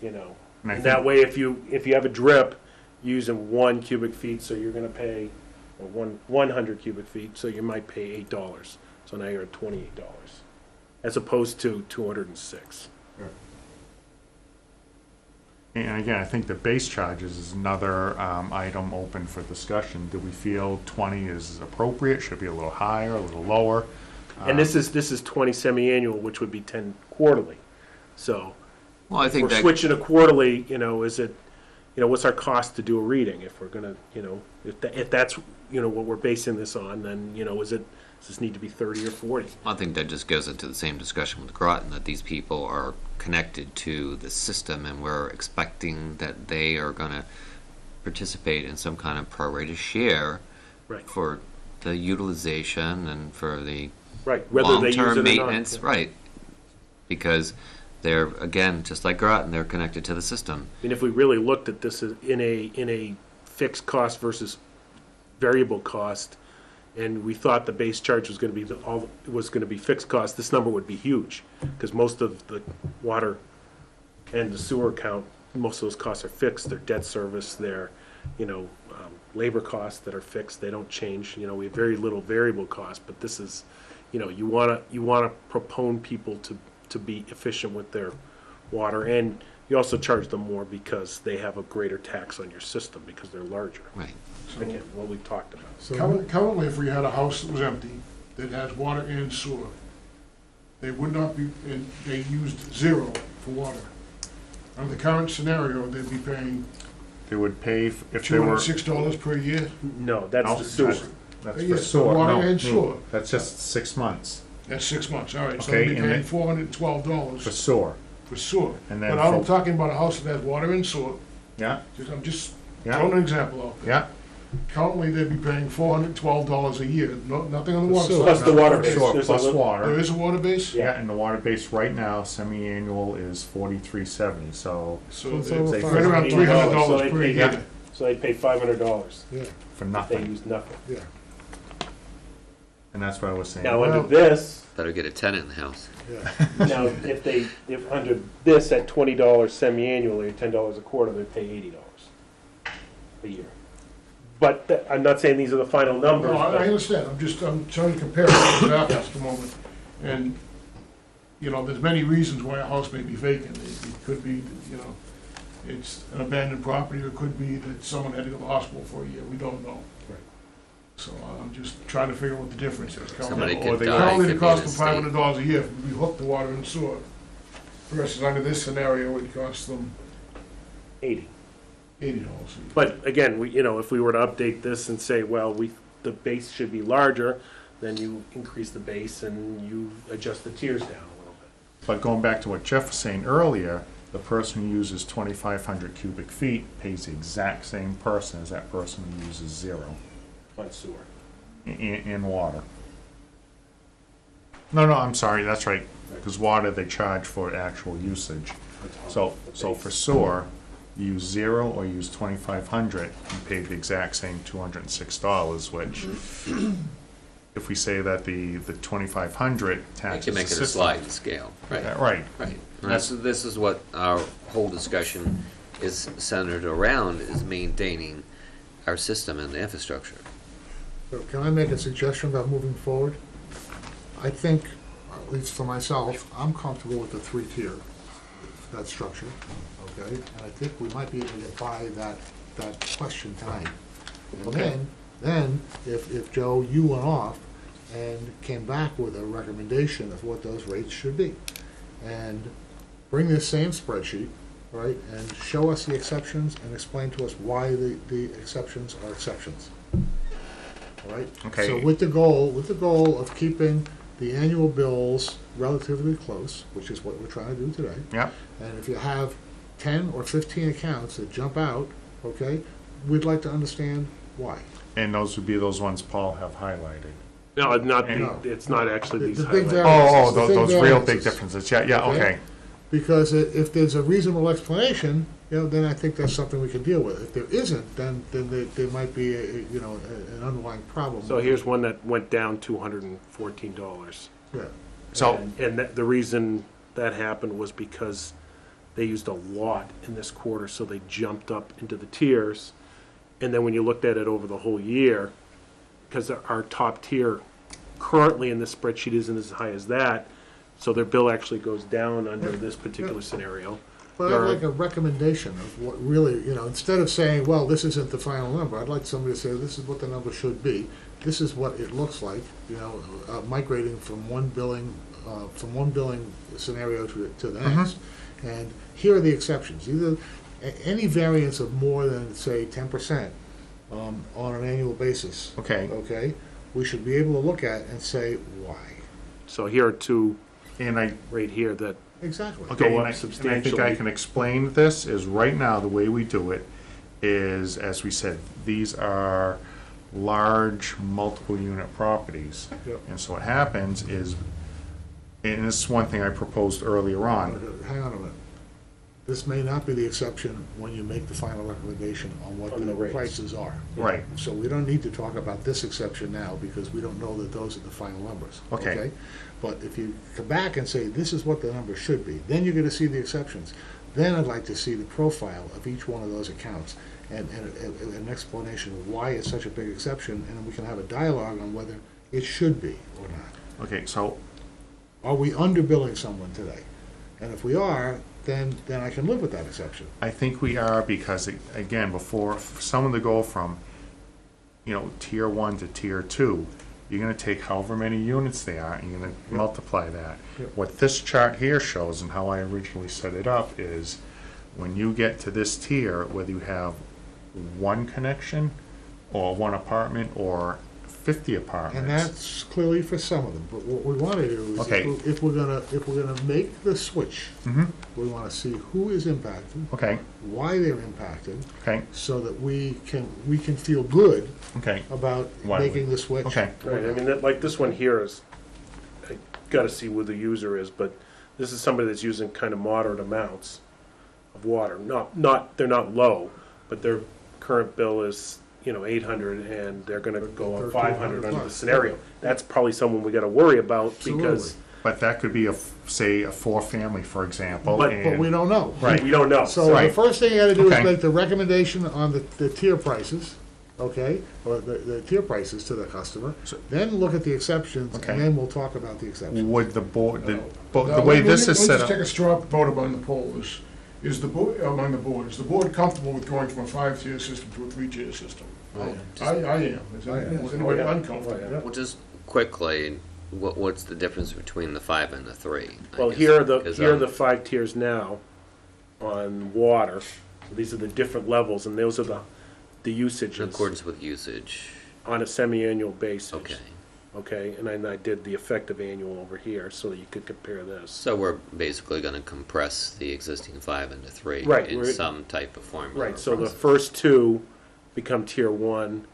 you know, And I and that think- way, if you have a drip using 1 cubic feet, so you're gonna pay, or 100 cubic feet, so you might pay $8. So now you're at $28, as opposed to 206. And again, I think the base charges is another item open for discussion. Do we feel 20 is appropriate? Should it be a little higher, a little lower? And this is 20 semi-annual, which would be 10 quarterly. So Well, I if think we're that, switching to quarterly, you know, is it, you know, what's our cost to do a reading? If we're gonna, you know, if that's, you know, what we're basing this on, then, you know, does this need to be 30 or 40? I think that just goes into the same discussion with Groton, that these people are connected to the system and we're expecting that they are gonna participate in some kind of prorated share Right, for the utilization and for the right, whether they use it or long-term not. maintenance, Yeah. right? Because they're, again, just like Groton, they're connected to the system. I mean, if we really looked at this in a fixed cost versus variable cost, and we thought the base charge was gonna be was gonna be fixed cost, this number would be huge, because most of the water and the sewer account, most of those costs are fixed, they're debt service, they're, labor costs that are fixed, they don't change, we have very little variable cost, but this is, you wanna propone people to be efficient with their water, and you also charge them more because they have a greater tax on your system because they're larger. Right. Again, what we talked about. So, Currently, if we had a house that was empty, that has water and sewer, they would not be, and they used zero for water. Under the current scenario, they'd be paying They would pay if they were. $206 per year. No, that's No, the sewer. That's Yeah, for so sewer. water No, and sewer. That's just 6 months That's 6 months, all right, so Okay, they'd be and paying then- $412 for sewer. for sewer. And then But I'm for- talking about a house that has water and sewer, Yeah, I'm just Yeah. throwing an example out there. yeah. Currently, they'd be paying $412 a year, nothing on the water sewer. side. Plus the water base. Sewer There's plus a little- There water. is a water base? Yeah, and the water base right now, semi-annual is $43.70, so So it's it's over right $500. around So $300 they per pay- year. So they pay $500 yeah, for if they nothing. use nothing. yeah. And that's what I was saying. Now, under Well- this, Better get a tenant in the house. Yeah, now, if under this at $20 semi-annually, or $10 a quarter, they pay $80 a year. But I'm not saying these are the final numbers. No, I but- understand, I'm trying to compare apples to apples at the moment. And, there's many reasons why a house may be vacant. It could be, it's an abandoned property, or it could be that someone had to go to the hospital for a year, we don't know. Right. So I'm just trying to figure out what the difference is. Somebody Or could they- die, Currently, could it be in costs a them state. $500 a year if we hook the water and sewer. Versus under this scenario, it costs them 80. $80 a year. But again, if we were to update this and say, well, the base should be larger, then you increase the base and you adjust the tiers down a little bit. But going back to what Jeff was saying earlier, the person who uses 2,500 cubic feet pays the exact same person as that person who uses zero On sewer. in water. No, I'm sorry, that's right, because water, they charge for actual usage. So for sewer, you use zero or use 2,500, you pay the exact same $206, which, if we say that the 2,500 You taxes can the make it a system. sliding scale, right? Right, Right. And this is what our whole discussion is centered around, is maintaining our system and the infrastructure. So can I make a suggestion about moving forward? I think, at least for myself, I'm comfortable with the three-tier, that structure, okay? And I think we might be able to get by that question tonight. And then, if Joe, you went off and came back with a recommendation of what those rates should be, and bring this same spreadsheet, right, and show us the exceptions and explain to us why the exceptions are exceptions. All right? Okay. So with the goal of keeping the annual bills relatively close, which is what we're trying to do today, yep. and if you have 10 or 15 accounts that jump out, okay, we'd like to understand why. And those would be those ones Paul have highlighted. No, No. it's not actually these The big highlights. variance. Oh, the those big real big variances. differences, yeah, Okay. okay. Because if there's a reasonable explanation, then I think that's something we can deal with. If there isn't, then there might be, an underlying problem. So here's one that went down $214. Yeah. So, And the reason that happened was because they used a lot in this quarter, so they jumped up into the tiers. And then when you looked at it over the whole year, because our top tier currently in this spreadsheet isn't as high as that, so their bill actually goes down under this particular scenario. But I'd like a recommendation of what really, instead of saying, well, this isn't the final number, I'd like somebody to say, this is what the number should be. This is what it looks like, migrating from one billing scenario to the next. And here are the exceptions. Either any variance of more than, say, 10% on an annual basis. okay, Okay, we should be able to look at and say why. So here are two and I, right here that Exactly. okay, Go and up I think I substantially. can explain this, is right now, the way we do it is, as we said, these are large, multiple unit properties. Yep. And so what happens is, and this is one thing I proposed earlier on, Hang on a minute. This may not be the exception when you make the final recommendation on what On the the rates. prices are. Right. So we don't need to talk about this exception now, because we don't know that those are the final numbers. Okay. But if you come back and say, this is what the number should be, then you're gonna see the exceptions. Then I'd like to see the profile of each one of those accounts, and an explanation of why it's such a big exception, and we can have a dialogue on whether it should be or not. Okay, so, Are we underbilling someone today? And if we are, then I can live with that exception. I think we are, because, again, before, for someone to go from, tier 1 to tier 2, you're gonna take however many units they are, and you're gonna multiply that. Yep. What this chart here shows, and how I originally set it up, is when you get to this tier, whether you have one connection, or one apartment, or 50 apartments. And that's clearly for some of them, but what we want to do is, Okay. if we're gonna make the switch, Mm-hmm, we want to see who is impacted, okay, why they're impacted, okay, so that we can feel good okay, about Why we- making the switch. okay. Right, I mean, like this one here is, I gotta see who the user is, but this is somebody that's using kind of moderate amounts of water. They're not low, but their current bill is, 800, and they're gonna go up 500 under the plus. scenario. That's probably someone we gotta worry about, because But that could be say, a 4-family, for example, But But we and, don't know. Right. we don't know. So the Right. first thing you gotta do is Okay. make the recommendation on the tier prices, okay? Or the tier prices to the customer, So- then look at the exceptions, Okay. and then we'll talk about the exceptions. would the board, the Now, way let- this let is me set just take up, a straw vote among the poll. Is the board, is the board comfortable with going from a 5-tier system to a 3-tier system? I am. Is anybody uncomfortable? Well, just quickly, what's the difference between the 5 and the 3? I Well, guess, here are the 'cause, 5 tiers now on water. These are the different levels, and those are the in usages accordance with usage. on a semi-annual basis. Okay. Okay, and then I did the effective annual over here, so that you could compare this. So we're basically going to compress the existing 5 into 3 Right, in we're- some type of formula. Right, or so the process. first two become tier 1,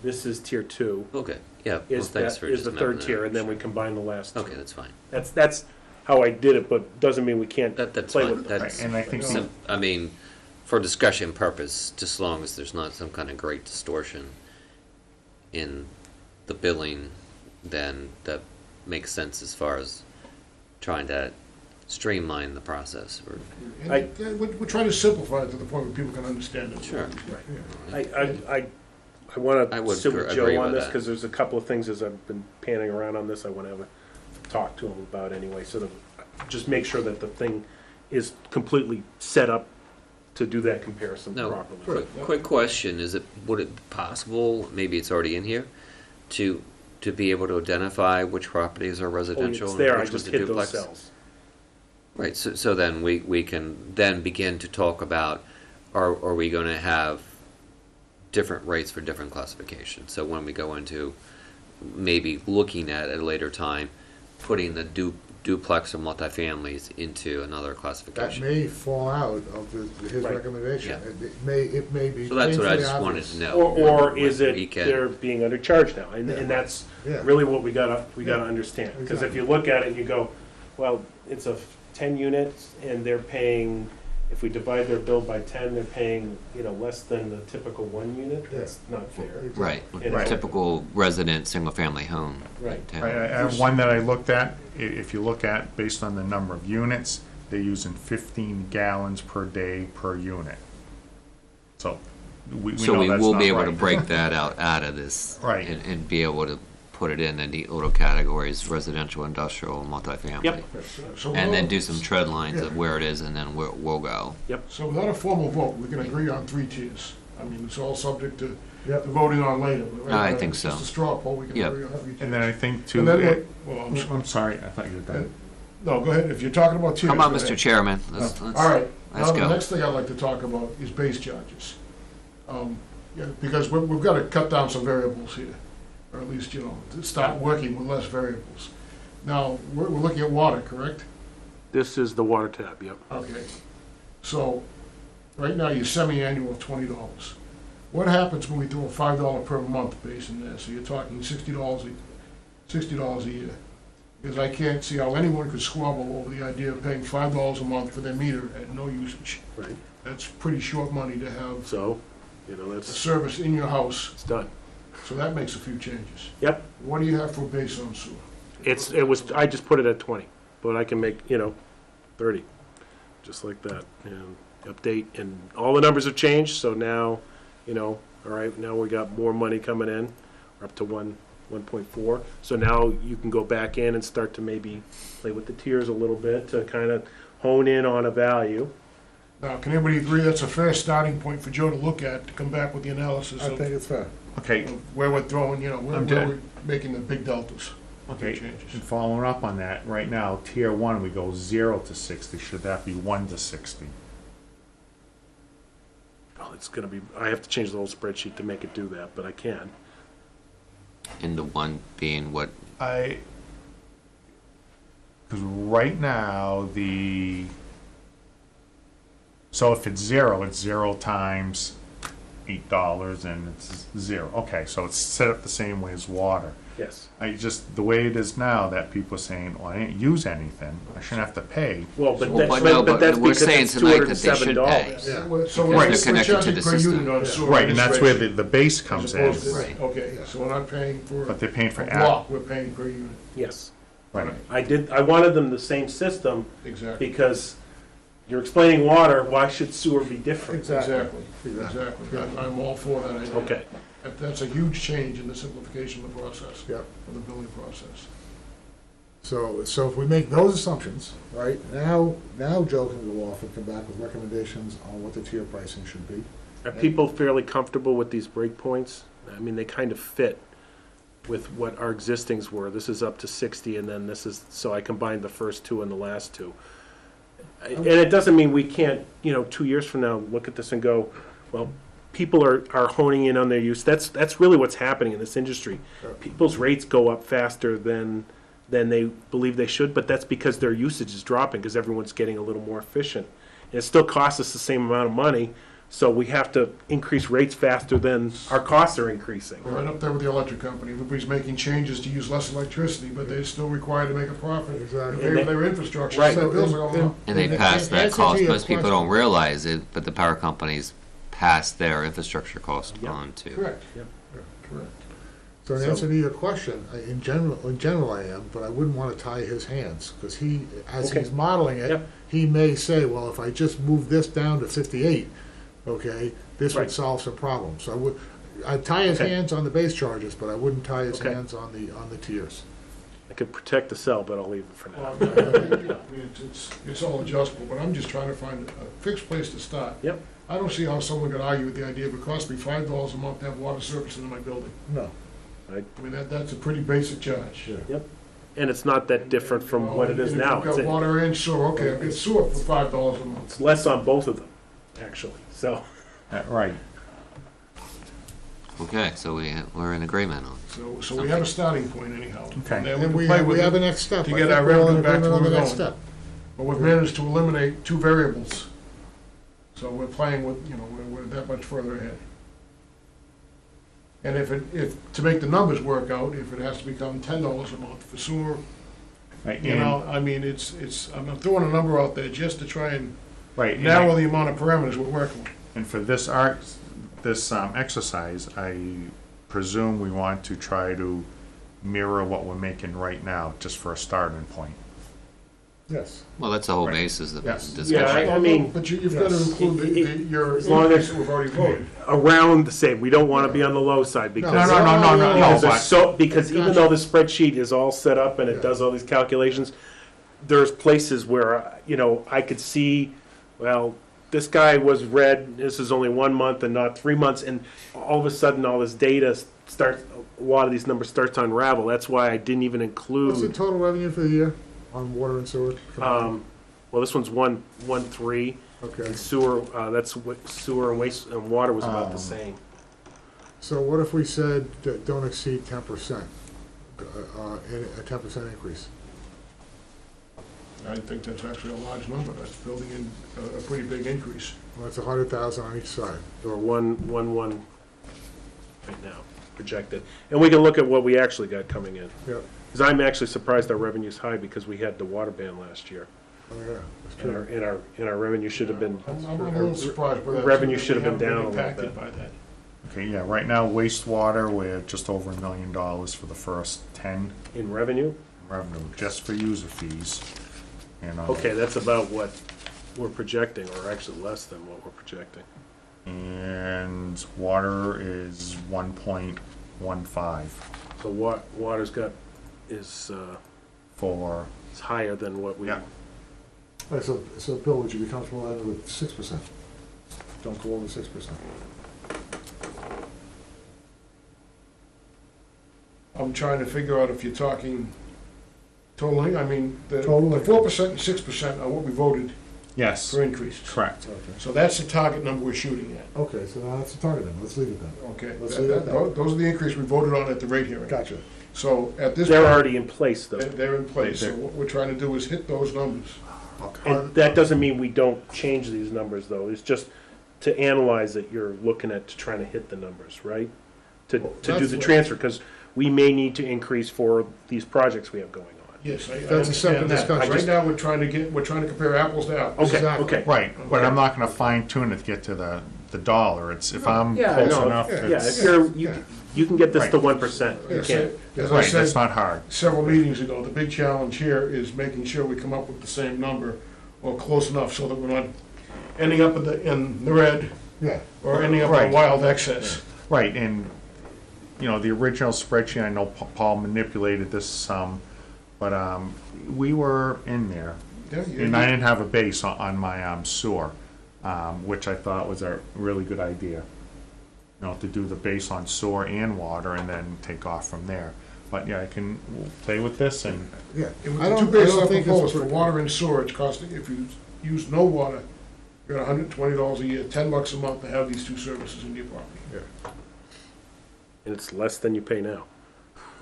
this is tier 2, Okay, yeah, well, is thanks that, for is just the third mapping tier, that and then out. we combine the last two. Okay, that's fine. That's how I did it, but doesn't mean we can't That's play fine. with them. That's, and I think, I mean, for discussion purpose, just as long as there's not some kind of great distortion in the billing, then that makes sense as far as trying to streamline the process. We're trying to simplify it to the point where people can understand it. Sure. I want I to would sit with agree Joe on with this, that. because there's a couple of things as I've been panning around on this, I want to have a talk to him about anyway, so that, just make sure that the thing is completely set up to do that comparison No, properly. quick question, would it be possible, maybe it's already in here, to be able to identify which properties are Oh, residential it's and there, I which ones just are hit those duplex? cells. Right, so then we can then begin to talk about, are we gonna have different rates for different classifications? So when we go into maybe looking at a later time, putting the duplex or multifamilies into another That classification. may fall out of his Right. recommendation. Yeah. It may be So that's what I painfully just wanted obvious. to know. Or is when we it can- they're being undercharged now? And Yeah. that's Yeah. really what we gotta Yeah. understand. Because if Exactly. you look at it and you go, well, it's a 10 units and they're paying, if we divide their bill by 10, they're paying, less than the typical 1 unit, that's not fair. Exactly. Right, Right. typical resident, single-family home. Right. town. I have one that I looked at, if you look at, based on the number of units, they're using 15 gallons per day per unit. So, we So know we that's will not be able to right. break that out of this. Right. And be able to put it in neat little categories, residential, industrial, multifamily. Yep. So And then without- do some tread lines Yeah. of where it is, and then we'll go. So without a formal vote, we can agree on 3 tiers. I mean, it's all subject to Yep. the voting on later. but right I now, think it's so. Just a straw poll, we can Yep. agree on 3 tiers. And then I think too, And then well, I'm sorry, I thought you were done. no, go ahead, if you're talking about tiers. Come on, go Mr. ahead. Chairman, let's All right, now let's the go. next thing I'd like to talk about is base charges. Yeah, because we've got to cut down some variables here, or at least, to start working with less variables. Now, we're looking at water, correct? This is the water tab, yep. Okay. So, right now, you're semi-annual of $20. What happens when we throw a $5 per month base in there? So you're talking $60 a year. Because I can't see how anyone could squabble over the idea of paying $5 a month for their meter at no usage. Right. That's pretty short money to have So, you know, a that's, service in your house, it's done. so that makes a few changes. Yep, What do you have for a base on sewer? I just put it at 20, but I can make, 30, just like that, and update, and all the numbers have changed, so now, all right, now we got more money coming in, we're up to 1.4, so now you can go back in and start to maybe play with the tiers a little bit to kind of hone in on a value. Now, can everybody agree that's a fair starting point for Joe to look at, to come back with the analysis I think of it's fair. Okay, where we're throwing, where I'm where dead. we're making the big deltas, okay, big changes. and following up on that, right now, tier 1, we go 0 to 60, should that be 1 to 60? Oh, it's gonna be, I have to change the whole spreadsheet to make it do that, but I can. And the one being what, Because right now, so if it's 0, it's 0 times $8 and it's 0. Okay, so it's set up the same way as water. Yes. The way it is now, that people are saying, well, I didn't use anything, I shouldn't have to pay. Well, but Well, that's, no, but but that's we're because saying it's tonight that they should $207. pay. Yeah. So Because we're they're connected to charging the per unit system. on sewer. Right, and that's where administration, the base as comes in. opposed to- Right. Okay, so we're not paying for But they're paying for a block, we're paying per unit. Yes. Right. I wanted them the same system Exactly. because you're explaining water, why should sewer be different? Exactly, Exactly. exactly. I'm all for that idea. Okay. That's a huge change in the simplification of the process, Yep. of the billing process. So if we make those assumptions, right, now Joe can go off and come back with recommendations on what the tier pricing should be. Are people fairly comfortable with these breakpoints? I mean, they kind of fit with what our existings were. This is up to 60, and then this is, so I combined the first two and the last two. And it doesn't mean we can't, 2 years from now, look at this and go, well, people are honing in on their use. That's really what's happening in this industry. People's rates go up faster than they believe they should, but that's because their usage is dropping, because everyone's getting a little more efficient. And it still costs us the same amount of money, so we have to increase rates faster than our costs are increasing. We're right up there with the electric company. Everybody's making changes to use less electricity, but they're still required to make a profit. Exactly. They pay for their infrastructure, Right. so their bills are going up. and they And- pass and that answer to cost, your most people question- don't realize it, but the power companies pass their infrastructure cost Yep. on to. Correct. Yep. Correct. So in So- answer to your question, in general I am, but I wouldn't want to tie his hands, because as Okay. he's modeling it, Yep. he may say, well, if I just move this down to 58, okay, this would Right. solve some problems. So I'd tie his Okay. hands on the base charges, but I wouldn't tie his Okay. hands on the tiers. I could protect the cell, but I'll leave it for Well, now. I mean, it's all adjustable, but I'm just trying to find a fixed place to start. Yep. I don't see how someone could argue with the idea it would cost me $5 a month to have water service in my building. No. I mean, that's a pretty basic charge. Yeah. And it's not that different from what it is And if now. you've got water and sewer, okay, I'll get sewer for $5 a month. It's less on both of them, actually, so. Right. Okay, so we're in agreement on. So we have a starting point anyhow. Okay. And then And can we play have, with we have it, a next step. to I get think our we're all in revenue back to agreement on where the we're next going. step. But we've managed to eliminate two variables. So we're playing with, we're that much further ahead. And if, to make the numbers work out, if it has to become $10 a month for sewer, Right, I mean, I'm throwing a number out there just to try and right, and narrow I- the amount of parameters we're working with. and for this exercise, I presume we want to try to mirror what we're making right now, just for a starting point. Yes. Well, that's the whole Right. basis of the Yes. discussion. I mean, But you've got to yes. include your As long increase as- that we've already voted. around the same, we don't want to be on the low side because. No, Because but- there's because even though the spreadsheet is all set up and it does all these calculations, there's places where, I could see, well, this guy was red, this is only 1 month and not 3 months, and all of a sudden, all this data starts, a lot of these numbers start to unravel. That's why I didn't even What's the include, total revenue for the year on water and sewer? well, this one's 1.3, Okay, and sewer, sewer and waste and water was about the same. so what if we said don't exceed 10%, a 10% increase? I think that's actually a large number. That's building in a pretty big increase. Well, it's 100,000 on each side. Or 1.1 right now, projected. And we can look at what we actually got coming in. Yep. Because I'm actually surprised our revenue's high because we had the water ban last year. Oh, yeah, that's And true. our revenue should have been, I'm a little surprised by that. Revenue too, that should have we been haven't down a little impacted bit. by that. Okay, yeah, right now wastewater, we're just over $1 million for the first 10 in revenue. revenue, just for user fees. And, Okay, that's about what we're projecting, or actually less than what we're projecting. And water is 1.15 So water's is for, higher than what we. Yeah. All right, so Bill, would you be comfortable adding with 6%? Don't go over 6%. I'm trying to figure out if you're talking totaling, I mean, the Totaling. 4% and 6% are what we voted yes, for increases. correct. Okay. So that's the target number we're shooting at, Okay, so now that's the target then, let's leave it then. okay? Let's leave it at that. Those are the increase we voted on at the rate hearing. Gotcha. So at this They're point, already in place though. they're in place, so They're- what we're trying to do is hit those numbers. And that doesn't mean we don't change these numbers though. It's just to analyze it, you're looking at trying to hit the numbers, right? To do That's the what- transfer, because we may need to increase for these projects we have going on. Yes, I That's a separate understand that. discussion. Right now, we're trying to compare apples to apples. Okay, Exactly. okay. Right, but I'm not gonna fine tune it to get to the dollar. It's, if I'm Yeah, close no, enough, Yeah, it's, if you're, Yeah. you can get this to Right. 1%. You Yes, can. as I right, that's said not hard. several meetings ago, the big challenge here is making sure we come up with the same number or close enough so that we're not ending up in the red Yeah, or ending up in Right. wild excess. Right, and, you know, the original spreadsheet, I know Paul manipulated this some, but, we were in there. Yeah, And I didn't have a base on my, sewer, which I thought was a really good idea. You know, to do the base on sewer and water and then take off from there. But yeah, I can play with this and, yeah. And with I the two don't bases I think proposed, it's, for water and sewer, it's costing, if you use no water, you're at $120 a year, $10 a month to have these two services in your property. yeah. And it's less than you pay now.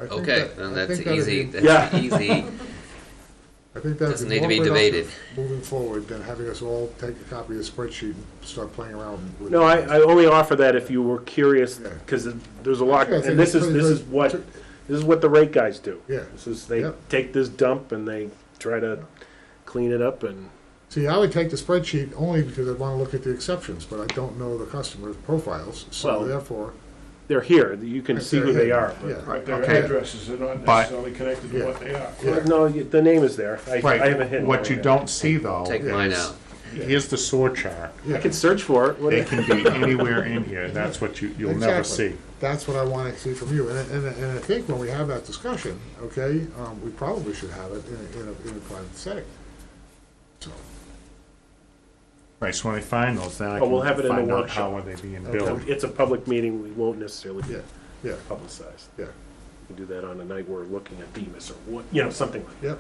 I think Okay, that- then I that's think that'd easy, be- that's easy. I think that'd Doesn't be need to more be productive debated. moving forward than having us all take a copy of the spreadsheet and start playing around with. No, I only offer that if you were curious, Yeah. because there's a lot, Actually, I think and this it's is, pretty this is good. what the rate guys do. Yeah. This is, they Yep. take this dump and they try to clean it up and, See, I would take the spreadsheet only because I want to look at the exceptions, but I don't know the customer's profiles, so Well, therefore, they're here, you can see who they are. yeah. But their Okay. addresses are not But- necessarily connected to Yeah. what they are. Yeah. No, the name is there. I haven't right, hidden what it. you don't see though Take mine is, out. here's the sewer chart. I can search for it. What- It can be anywhere in here, that's what you'll never Exactly. see. That's what I want to see from you, and I think when we have that discussion, okay, we probably should have it in a private setting. So, Right, so when I find those, then I Oh, we'll have it can in a find out workshop. how are they being Okay. billed. It's a public meeting, we won't necessarily be yeah, yeah, publicized. yeah, We can do that on a night we're looking at Bemis or what, you know, something like that. yep,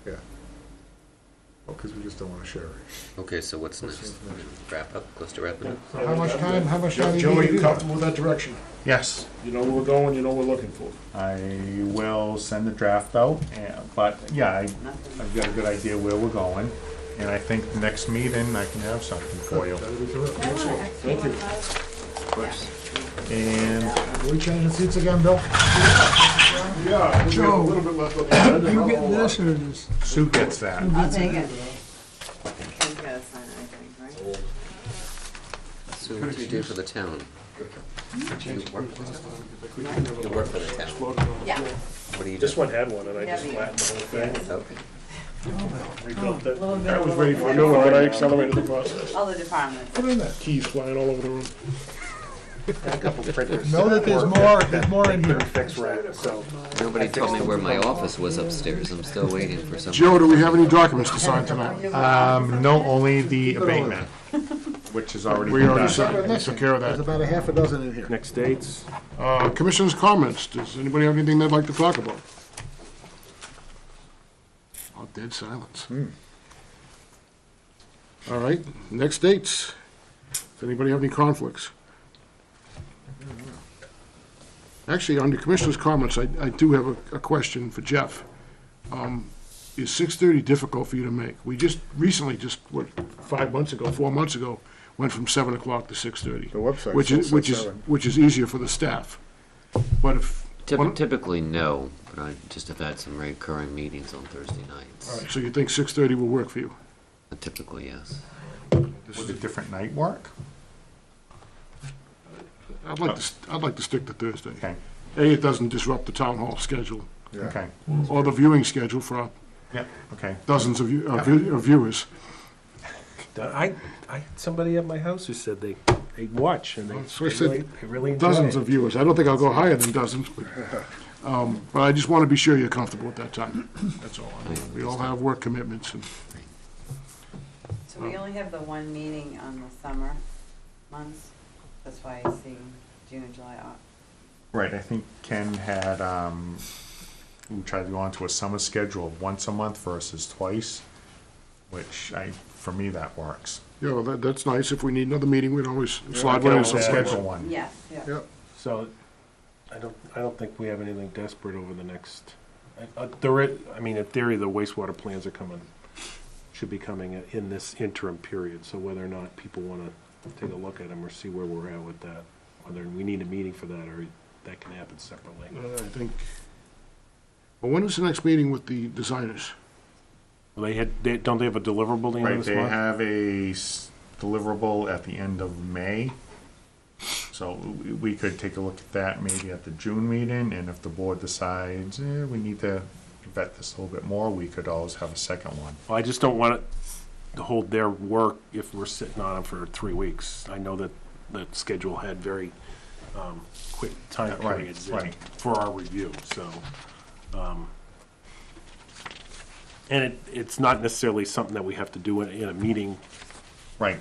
yeah. Well, because we just don't want to share it. Okay, so what's next? Wrap up, close to wrapping up? So how much time do you Joe, need are to you do that? comfortable with that direction? Yes, You know where we're going, you know what we're looking for. I will send the draft out, but yeah, I've got a good idea where we're going. And I think the next meeting, I can have something for you. That'd be terrific. Thank you. Of course. And Are we changing seats again, Bill? Yeah, we got a little bit left on the agenda. You getting this or this? Sue gets that. I'll take it. He's gotta sign everything, right? So what do you do for the town? You work for the town? You work for the town? Yeah. What do you do? This one had one and I just Yeah, flattened the whole thing. Okay. Rebuilt it. I was ready for a new one, but I accelerated the process. All the departments. Put in that keys flying all over the room. Got a couple printers. Know that there's more in here. Fix right, so. Nobody told me where my office was upstairs. I'm still waiting for some. Joe, do we have any documents to sign tonight? No, only the abatement, which has already We been already done. signed, we took care of There's that. about a half a dozen in here. Next dates? Commissioners' comments, does anybody have anything they'd like to talk about? Oh, dead silence. All right, next dates. Does anybody have any conflicts? Actually, under Commissioners' comments, I do have a question for Jeff. Is 6:30 difficult for you to make? We just recently, what, 4 months ago, went from 7 o'clock to 6:30. The website Which is, says which is, 7. which is easier for the staff. But if Typically, no, but I just have had some recurring meetings on Thursday All nights. right, so you think 6:30 will work for you? Typically, yes. Would a different night work? I'd like to stick to Thursday. Okay, It doesn't disrupt the town hall schedule okay, or the viewing schedule for our yeah, okay. dozens of of viewers. I had somebody at my house who said they watch and So I said they really enjoy dozens it. of viewers. I don't think I'll go higher than dozens, but I just want to be sure you're comfortable at that time. That's all. We all have work commitments, and So we only have the one meeting on the summer months. That's why I see June and July off. Right, I think Ken had, we tried to go on to a summer schedule of once a month versus twice, which for me, that works. you know, that's nice. If we need another meeting, we'd always slide can one in always someplace. Schedule one. Yes, yeah. Yeah. So, I don't think we have anything desperate over the next, in theory, the wastewater plans should be coming in this interim period, so whether or not people wanna take a look at them or see where we're at with that, whether we need a meeting for that, or that can happen separately. I think. Well, when is the next meeting with the designers? Don't they have a deliverable the end Right, of this they month? have a deliverable at the end of May. So we could take a look at that maybe at the June meeting, and if the board decides, we need to vet this a little bit more, we could always have a second one. Well, I just don't want it to hold their work if we're sitting on them for 3 weeks. I know that the schedule had very quick time Right, periods right. for our review, so. And it's not necessarily something that we have to do in a meeting. Right,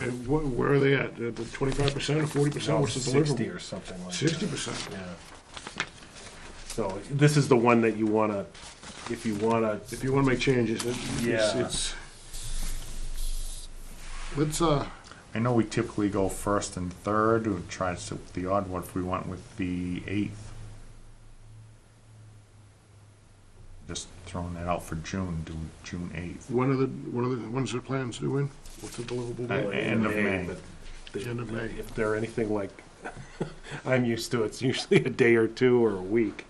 And where are they at? The 25% or 40%? What's the 60 deliverable? or something like that. 60%. Yeah. So this is the one that you wanna, if you wanna, If you want to make changes, Yeah. it's. Let's I know we typically go first and third, or try to sit with the odd one if we went with the 8th. Just throwing that out for June, do June 8th. when's the plans due in? What's the deliverable date? End of May. but the- End of May. If they're anything like I'm used to, it's usually a day or two or a week.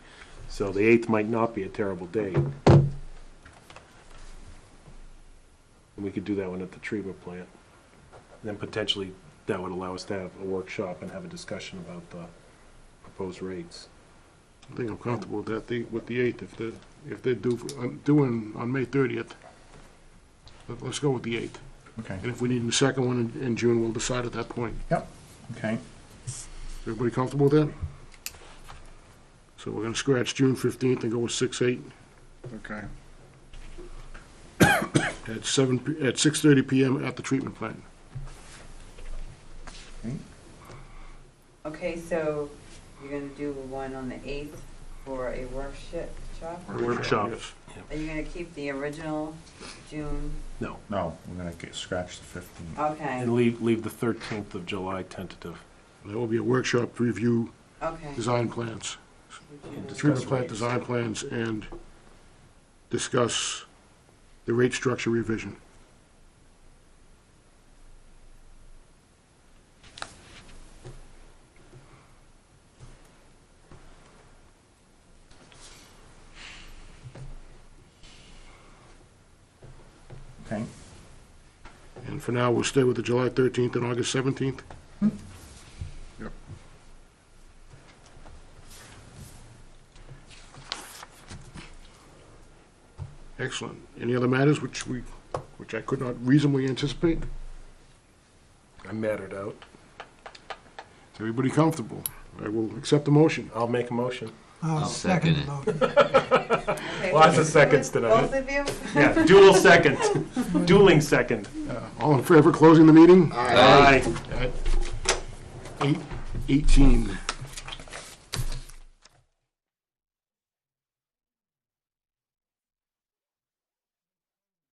So the 8th might not be a terrible date. And we could do that one at the treatment plant. Then potentially that would allow us to have a workshop and have a discussion about the proposed rates. I think I'm comfortable with that, with the 8th, if they're doing on May 30th. Let's go with the 8th. Okay, And if we need a second one in June, we'll decide at that point. okay, Is everybody comfortable with that? So we're gonna scratch June 15th and go with 6/8 okay. at 6:30 PM at the treatment plant. Okay, so you're gonna do one on the 8th for a workshop? Workshop. Yes. Are you gonna keep the original June? No, No, we're gonna scratch the 15th. Okay, and leave the 13th of July tentative. There will be a workshop to review okay. design plans, Discuss treatment plant rates. design plans, and discuss the rate structure revision. Okay, And for now, we'll stay with the July 13th and August 17th. Yep. Excellent. Any other matters which I could not reasonably anticipate? I'm mattered out. Is everybody comfortable? I will accept the motion. I'll make a motion. I'll second second it. the motion. Okay, Lots of both- seconds tonight. Both of you? Yeah, dual second, dueling second. All in favor of closing the meeting? Aye. At 8:18.